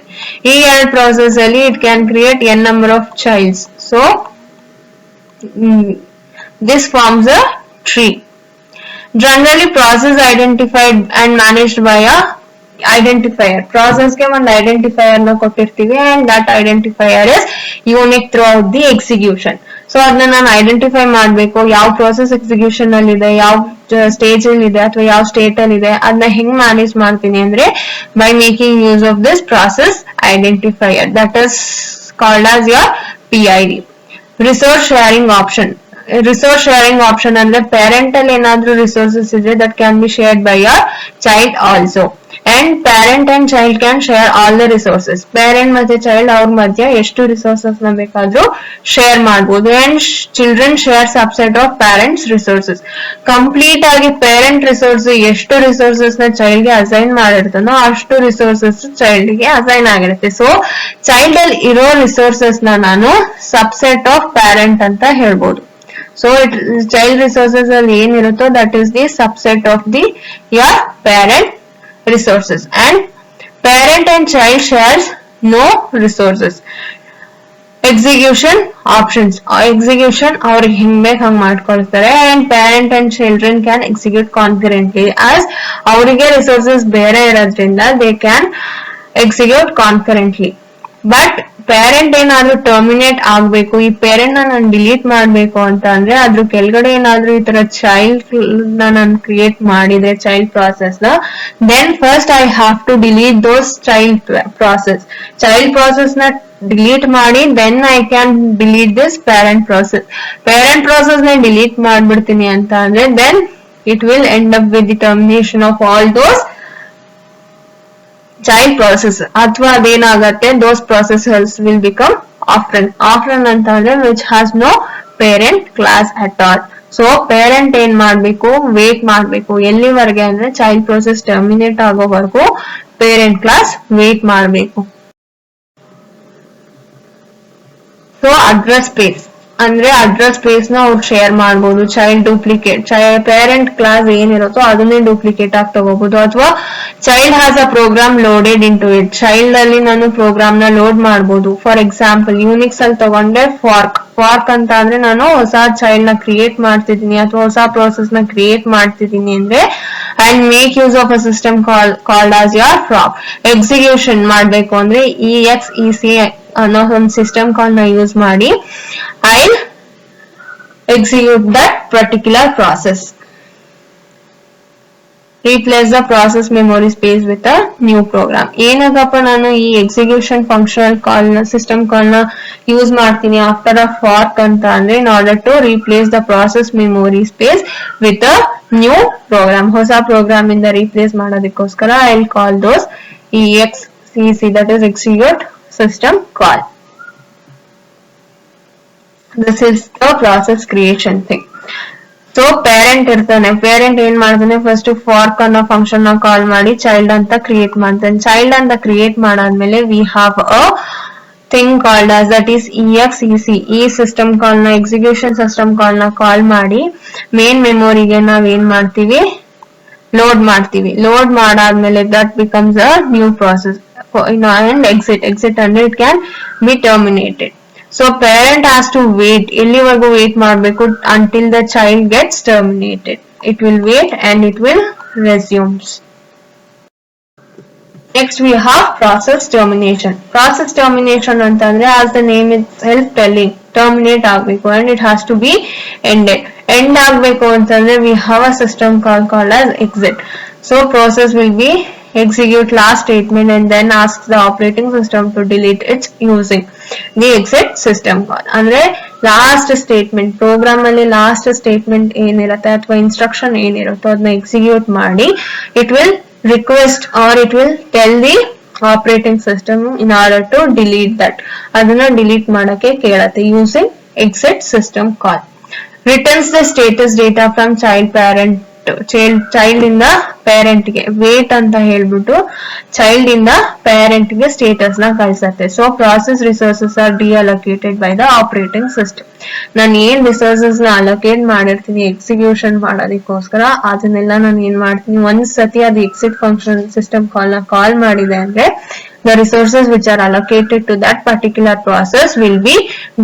ಈ ಎರಡು process ಅಲ್ಲಿ it can create n number of childs. So this forms a tree. Generally process identified and managed by a identifier. ಪ್ರಾಸೆಸ್ಗೆ ಒಂದು identifier ನ ಕೊಟ್ಟಿರ್ತೀವಿ and that identifier is unique throughout the execution. So ಅದನ್ನ ನಾನು identify ಮಾಡ್ಬೇಕು, ಯಾವ process execution ಅಲ್ಲಿ ಇದೆ, ಯಾವ ಸ್ಟೇಜ್ ಅಲ್ಲಿ ಇದೆ ಅಥವಾ ಯಾವ ಸ್ಟೇಟ್ ಅಲ್ಲಿ ಇದೆ, ಅದನ್ನ ಹೆಂಗ್ ಮ್ಯಾನೇಜ್ ಮಾಡ್ತೀನಿ ಅಂದ್ರೆ by making use of this process identifier, that is called as your PID. Resource sharing option. Resource sharing option ಅಂದ್ರೆ ಪೇರೆಂಟ್ ಅಲ್ಲಿ ಏನಾದ್ರೂ ರಿಸೋರ್ಸಸ್ ಇದ್ರೆ that can be shared by your child also. And parent and child can share all the resources. Parent ಮತ್ತೆ child ಅವ್ರ ಮಧ್ಯ ಎಷ್ಟು resources ನ ಬೇಕಾದ್ರೂ ಶೇರ್ ಮಾಡಬಹುದು. And children share subset of parents resources. Complete ಆಗಿ ಪೇರೆಂಟ್ ರಿಸೋರ್ಸ್ ಎಷ್ಟು resources ನ ಚೈಲ್ಡ್ ಗೆ ಅಸೈನ್ ಮಾಡಿರ್ತಾನೋ ಅಷ್ಟು ರಿಸೋರ್ಸಸ್ ಚೈಲ್ಡ್ ಗೆ ಅಸೈನ್ ಆಗಿರುತ್ತೆ. ಸೊ ಚೈಲ್ಡ್ ಅಲ್ಲಿ ಇರೋ ರಿಸೋರ್ಸಸ್ ನಾನು ಸಬ್ಸೆಟ್ ಆಫ್ ಪ್ಯಾರೆಂಟ್ ಅಂತ ಹೇಳ್ಬೋದು. ಸೊ ಚೈಲ್ಡ್ ರಿಸೋರ್ಸಸ್ ಅಲ್ಲಿ ಏನಿರುತ್ತೋ that is the subset of the your parent resources. And parent and child shares no resources. Execution options. Execution ಅವ್ರಿಗೆ ಹೆಂಗ್ ಬೇಕು ಹಂಗ್ ಮಾಡ್ಕೊಳ್ತಾರೆ. And parent and children can execute concurrently, as ಅವರಿಗೆ resources ಬೇರೆ ಇರೋದ್ರಿಂದ they can execute concurrently. But parent ಏನಾದ್ರೂ terminate ಆಗ್ಬೇಕು, ಈ ಪೇರೆಂಟ್ ನಾನು ಡಿಲೀಟ್ ಮಾಡ್ಬೇಕು ಅಂತ ಅಂದ್ರೆ ಅದ್ರ ಕೆಳಗಡೆ ಏನಾದ್ರೂ ಈ ತರ ಚೈಲ್ಡ್ ನಾನು ಕ್ರಿಯೇಟ್ ಮಾಡಿದ್ರೆ ಚೈಲ್ಡ್ ಪ್ರಾಸೆಸ್ ನ, then first I have to delete those child process ನ ಡಿಲೀಟ್ ಮಾಡಿ then I can delete this parent process ನ ಡಿಲೀಟ್ ಮಾಡ್ಬಿಡ್ತೀನಿ ಅಂತ ಅಂದ್ರೆ then it will end up with the termination of all those child process ಅಥವಾ ಅದೇನಾಗತ್ತೆ those processors will become ಆಫ್ರನ್ ಅಂತ ಅಂದ್ರೆ which has no parent class at all. So parent ಏನ್ ಮಾಡ್ಬೇಕು, ವೇಟ್ ಮಾಡ್ಬೇಕು ಎಲ್ಲಿವರೆಗೆ ಅಂದ್ರೆ ಚೈಲ್ಡ್ ಪ್ರೊಸೆಸ್ ಟರ್ಮಿನೇಟ್ ಆಗೋವರೆಗೂ ಪೇರೆಂಟ್ ಕ್ಲಾಸ್ ವೇಟ್ ಮಾಡ್ಬೇಕು. ಸೊ ಅಡ್ರೆಸ್ ಸ್ಪೇಸ್ ಅಂದ್ರೆ ಅಡ್ರೆಸ್ ಸ್ಪೇಸ್ ನ ಅವ್ರು ಶೇರ್ ಮಾಡಬಹುದು. ಚೈಲ್ಡ್ ಡೂಪ್ಲಿಕೇಟ್ ಪೇರೆಂಟ್ ಕ್ಲಾಸ್ ಏನಿರುತ್ತೋ ಅದನ್ನೇ ಡೂಪ್ಲಿಕೇಟ್ ಆಗಿ ತಗೋಬಹುದು. ಅಥವಾ child has a program loaded in to it, child ಅಲ್ಲಿ ನಾನು ಪ್ರೋಗ್ರಾಮ್ ನ ಲೋಡ್ ಮಾಡಬಹುದು. ಫಾರ್ ಎಕ್ಸಾಂಪಲ್ ಯೂನಿಕ್ಸ್ ಅಲ್ಲಿ ತಗೊಂಡೆ ಫಾರ್ಕ್ ಅಂತ ಅಂದ್ರೆ ನಾನು ಹೊಸ ಚೈಲ್ಡ್ ನ ಕ್ರಿಯೇಟ್ ಮಾಡ್ತಿದ್ದೀನಿ ಅಥವಾ ಹೊಸ ಪ್ರೋಸೆಸ್ ನ ಕ್ರಿಯೇಟ್ ಮಾಡ್ತಿದ್ದೀನಿ ಅಂದ್ರೆ and make use of a system called as your fork. Execution ಮಾಡ್ಬೇಕು ಅಂದ್ರೆ EXEC ಅನ್ನೋ ಒಂದು ಸಿಸ್ಟಮ್ ಕಾಲ್ ನ ಯೂಸ್ ಮಾಡಿ I'll execute that particular process. Replace the process memory space with a new program. ಏನಗಪ್ಪ ನಾನು ಈ ಎಕ್ಸಿಕ್ಯೂಷನ್ ಫಂಕ್ಷನಲ್ ಕಾಲ್ ನ ಸಿಸ್ಟಮ್ ಕಾಲ್ ನ ಯೂಸ್ ಮಾಡ್ತೀನಿ ಆಫ್ಟರ್ ಅ ಫಾರ್ಕ್ ಅಂತ ಅಂದ್ರೆ in order to replace the process memory space with a new program. ಹೊಸ program ಇಂದ replace ಮಾಡೋದಕ್ಕೋಸ್ಕರ I will call those EXEC, that is execute system call. This is the process creation thing. So parent ಇರ್ತಾನೆ, parent ಏನ್ ಮಾಡ್ತಾನೆ first ಫಾರ್ಕ್ ಅನ್ನೋ function ನ ಕಾಲ್ ಮಾಡಿ child ಅಂತ ಕ್ರಿಯೇಟ್ ಮಾಡ್ತಾನೆ. ಚೈಲ್ಡ್ ಅಂತ ಕ್ರಿಯೇಟ್ ಮಾಡಾದ್ಮೇಲೆ V have a thing called as that is EXEC. ಈ ಸಿಸ್ಟಮ್ ಕಾಲ್ ನ ಎಕ್ಸಿಕ್ಯೂಷನ್ ಸಿಸ್ಟಮ್ ಕಾಲ್ ನ ಕಾಲ್ ಮಾಡಿ ಮೇನ್ ಮೆಮೊರಿಗೆ ನಾವ್ ಏನ್ ಮಾಡ್ತೀವಿ ಲೋಡ್ ಮಾಡ್ತೀವಿ. ಲೋಡ್ ಮಾಡಾದ್ಮೇಲೆ that becomes a new process and exit ಅಂದ್ರೆ it can be terminated. So parent has to wait, ಎಲ್ಲಿವರೆಗೂ ವೇಟ್ ಮಾಡಬೇಕು until the child gets terminated. It will wait and it will resumes. Next we have process termination. Process termination ಅಂತಂದ್ರೆ as the name itself telling, terminate ಆಗಬೇಕು and it has to be ended. End ಆಗಬೇಕು ಅಂತಂದ್ರೆ we have a system call called as exit. So process will be execute last statement and then ask the operating system to delete it using the exit system call. ಅಂದ್ರೆ last statement program ಅಲ್ಲಿ last statement ಏನಿರುತ್ತೆ ಅಥವಾ instruction ಏನಿರುತ್ತೋ ಅದನ್ನ execute ಮಾಡಿ it will request or it will tell the operating system in order to delete that, ಅದನ್ನ delete ಮಾಡಕ್ಕೆ ಕೇಳತ್ತೆ using exit system call. Returns the status data from child parent, child ಇಂದ parent ಗೆ wait ಅಂತ ಹೇಳ್ಬಿಟ್ಟು child ಇಂದ parent ಗೆ status ನ ಕಳ್ಸತ್ತೆ. So process resources are deallocated by the operating system. ನಾನು ಏನ್ ರಿಸೋರ್ಸಸ್ ನ ಅಲೋಕೇಟ್ ಮಾಡಿರ್ತೀನಿ ಎಕ್ಸಿಕ್ಯೂಷನ್ ಮಾಡೋದಕ್ಕೋಸ್ಕರ ಅದನ್ನೆಲ್ಲ ನಾನು ಏನ್ ಮಾಡ್ತೀನಿ ಒಂದ್ ಸತಿ ಅದು ಎಕ್ಸಿಟ್ ಫಂಕ್ಷನ್ ಸಿಸ್ಟಮ್ ಕಾಲ್ ನ ಕಾಲ್ ಮಾಡಿದೆ ಅಂದ್ರೆ the resources which are allocated to that particular process will be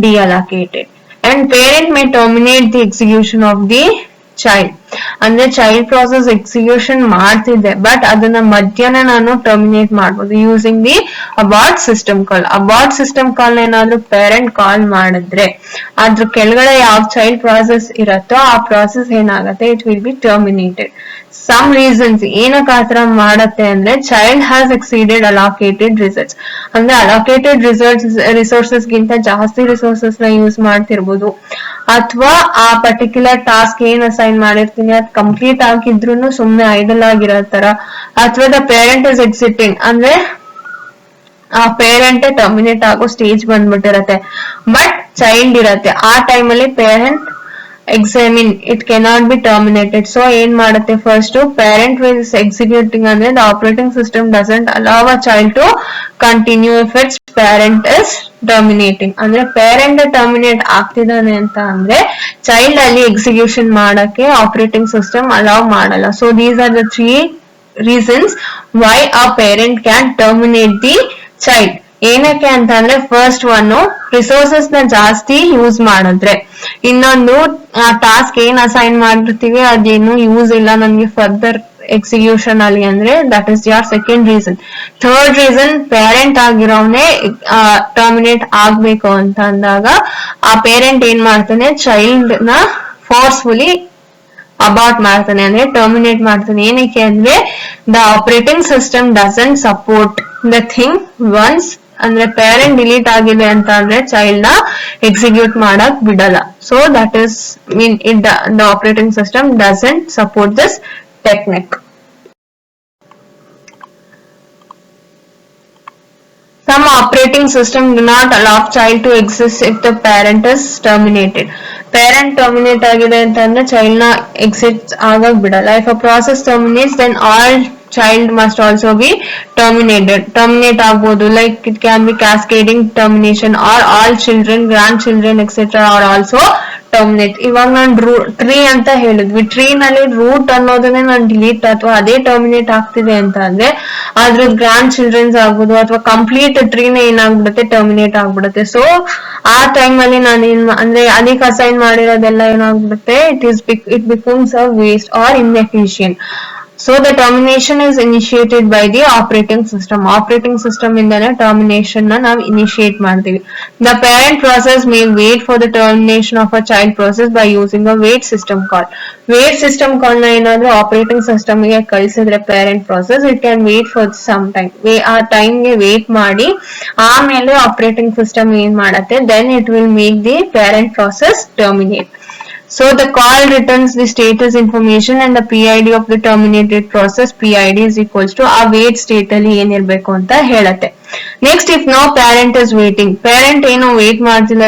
deallocated and parent may terminate the execution of the child. ಅಂದ್ರೆ ಚೈಲ್ಡ್ ಪ್ರಾಸೆಸ್ ಎಕ್ಸಿಕ್ಯೂಷನ್ ಮಾಡ್ತಿದ್ದೆ ಬಟ್ ಅದನ್ನ ಮಧ್ಯಾಹ್ನ ನಾನು ಟರ್ಮಿನೇಟ್ ಮಾಡ್ಬೋದು using the abort system call. Abort system call ಏನಾದ್ರೂ parent ಕಾಲ್ ಮಾಡಿದ್ರೆ ಅದ್ರ ಕೆಳಗಡೆ ಯಾವ ಚೈಲ್ಡ್ ಪ್ರಾಸೆಸ್ ಇರತ್ತೋ ಆ ಪ್ರಾಸೆಸ್ ಏನಾಗತ್ತೆ it will be terminated. Some reasons ಏನಕ್ಕೆ ಆತರ ಮಾಡತ್ತೆ ಅಂದ್ರೆ child has exceeded allocated resource, ಅಂದ್ರೆ ಅಲೋಕೇಟೆಡ್ ರಿಸೋರ್ಸಸ್ ಗಿಂತ ಜಾಸ್ತಿ ರಿಸೋರ್ಸಸ್ ನ ಯೂಸ್ ಮಾಡ್ತಿರ್ಬೋದು ಅಥವಾ ಆ ಪರ್ಟಿಕ್ಯುಲರ್ ಟಾಸ್ಕ್ ಏನ್ ಅಸೈನ್ ಮಾಡಿರ್ತೀನಿ ಅದ್ ಕಂಪ್ಲೀಟ್ ಆಗಿದ್ರು ಸುಮ್ನೆ ಐಡಲ್ ಆಗಿರೋ ತರ, ಅಥವಾ ದ ಪೇರೆಂಟ್ ಇಸ್ ಎಕ್ಸಿಟಿಂಗ್ ಅಂದ್ರೆ ಆ ಪೇರೆಂಟ್ ಟರ್ಮಿನೇಟ್ ಆಗೋ ಸ್ಟೇಜ್ ಬಂದ್ಬಿಟ್ಟಿರತ್ತೆ ಬಟ್ ಚೈಲ್ಡ್ ಇರತ್ತೆ. ಆ ಟೈಮಲ್ಲಿ parent examine it cannot be terminated. So ಏನ್ ಮಾಡುತ್ತೆ ಫಸ್ಟ್ parent is executing ಅಂದ್ರೆ the operating system doesn't allow a child to continue if its parent is terminating. ಅಂದ್ರೆ parent terminate ಆಗ್ತಿದ್ದಾನೆ ಅಂತ ಅಂದ್ರೆ child ಅಲ್ಲಿ execution ಮಾಡಕ್ಕೆ operating system allow ಮಾಡಲ್ಲ. So these are the three reasons why a parent can terminate the child. ಏನಕ್ಕೆ ಅಂತ ಅಂದ್ರೆ first one resources ನ ಜಾಸ್ತಿ ಯೂಸ್ ಮಾಡಿದ್ರೆ, ಇನ್ನೊಂದು ಆ ಟಾಸ್ಕ್ ಏನ್ ಅಸೈನ್ ಮಾಡಿರ್ತೀವಿ ಅದೇನು ಯೂಸ್ ಇಲ್ಲ ನನ್ಗೆ ಫರ್ದರ್ ಎಕ್ಸಿಕ್ಯೂಷನ್ ಅಲ್ಲಿ ಅಂದ್ರೆ that is your second reason. Third reason parent ಆಗಿರೋನೆ ಟರ್ಮಿನೇಟ್ ಆಗ್ಬೇಕು ಅಂತ ಅಂದಾಗ ಆ ಪೇರೆಂಟ್ ಏನ್ ಮಾಡ್ತಾನೆ ಚೈಲ್ಡ್ ನ ಫೋರ್ಸ್ಫುಲಿ ಅಬಾರ್ಟ್ ಮಾಡ್ತಾನೆ ಅಂದ್ರೆ ಟರ್ಮಿನೇಟ್ ಮಾಡ್ತಾನೆ. ಏನಕ್ಕೆ ಅಂದ್ರೆ the operating system doesn't support the thing once, ಅಂದ್ರೆ ಪೇರೆಂಟ್ ಡಿಲೀಟ್ ಆಗಿದೆ ಅಂತ ಅಂದ್ರೆ ಚೈಲ್ಡ್ ನ ಎಕ್ಸಿಕ್ಯೂಟ್ ಮಾಡಕ್ ಬಿಡಲ್ಲ. So that is mean it the operating system doesn't support this technique. Some operating systems do not allow child to exist if the parent is terminated. Parent terminate agide antandre child na exit agak bidalla. If a process terminates, then all child must also be terminated. Terminate agbodu, like it can be cascading termination, or all children, grandchildren, etc. are also terminate. ಇವಾಗ ನಾನು tree ಅಂತ ಹೇಳಿದ್ವಿ, tree ನಲ್ಲಿ root ಅನ್ನೋದನ್ನೇ ನಾನು delete ಅಥವಾ ಅದೇ terminate ಆಗ್ತಿದೆ ಅಂತ ಅಂದ್ರೆ ಅದ್ರ ಗ್ರಾಂಡ್ ಚಿಲ್ಡ್ರನ್ಸ್ ಆಗ್ಬೋದು ಅಥವಾ ಕಂಪ್ಲೀಟ್ ಟ್ರೀನೇ ಏನಾಗ್ಬಿಡುತ್ತೆ, ಟರ್ಮಿನೇಟ್ ಆಗ್ಬಿಡುತ್ತೆ. ಸೊ ಆ ಟೈಮ್ ಅಲ್ಲಿ ನಾನು ಅಂದ್ರೆ ಅದಕ್ಕೆ ಅಸೈನ್ ಮಾಡಿರೋದೆಲ್ಲ ಏನಾಗ್ಬಿಡುತ್ತೆ, it becomes a waste or inefficient. So the termination is initiated by the operating system. Operating system indane termination na ನಾವು initiate ಮಾಡ್ತೀವಿ. The parent process may wait for the termination of a child process by using a wait system call. Wait system call na ಏನಾದ್ರೂ operating system ಗೆ ಕಳಿಸಿದ್ರೆ parent process, it can wait for some time. ಆ time ಗೆ wait ಮಾಡಿ ಆಮೇಲೆ operating system ಏನ್ ಮಾಡತ್ತೆ, then it will make the parent process terminate. So the call returns the status information and the PID of the terminated process. PID is equals to await state ಅಲ್ಲಿ ಏನಿರಬೇಕು ಅಂತ ಹೇಳುತ್ತೆ. Next, if no parent is waiting, parent ಏನು wait ಮಾಡ್ತಿಲ್ಲ,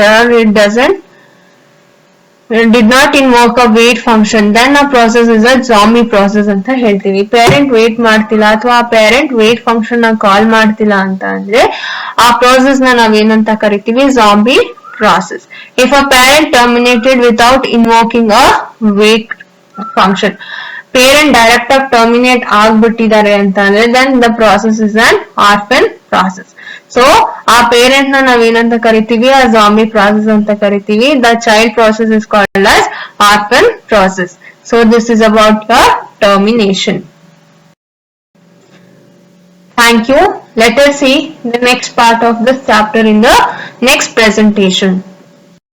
did not invoke a wait function, then a process is a zombie process ಅಂತ ಹೇಳ್ತೀವಿ. Parent wait ಮಾಡ್ತಿಲ್ಲ ಅಥವಾ parent wait function ನ ಕಾಲ್ ಮಾಡ್ತಿಲ್ಲ ಅಂತ ಅಂದ್ರೆ ಆ process ನ ನಾವೇನಂತ ಕರಿತೀವಿ, zombie process. If a parent terminated without invoking a wait function, parent direct ಆಗಿ terminate ಆಗ್ಬಿಟ್ಟಿದ್ದಾರೆ ಅಂತ ಅಂದ್ರೆ then the process is an orphan process. So ಆ parent ನ ನಾವೇನಂತ ಕರಿತೀವಿ, ಆ zombie process ಅಂತ ಕರಿತೀವಿ. The child process is called as orphan process. So this is about the termination. Thank you. Let us see the next part of this chapter in the next presentation.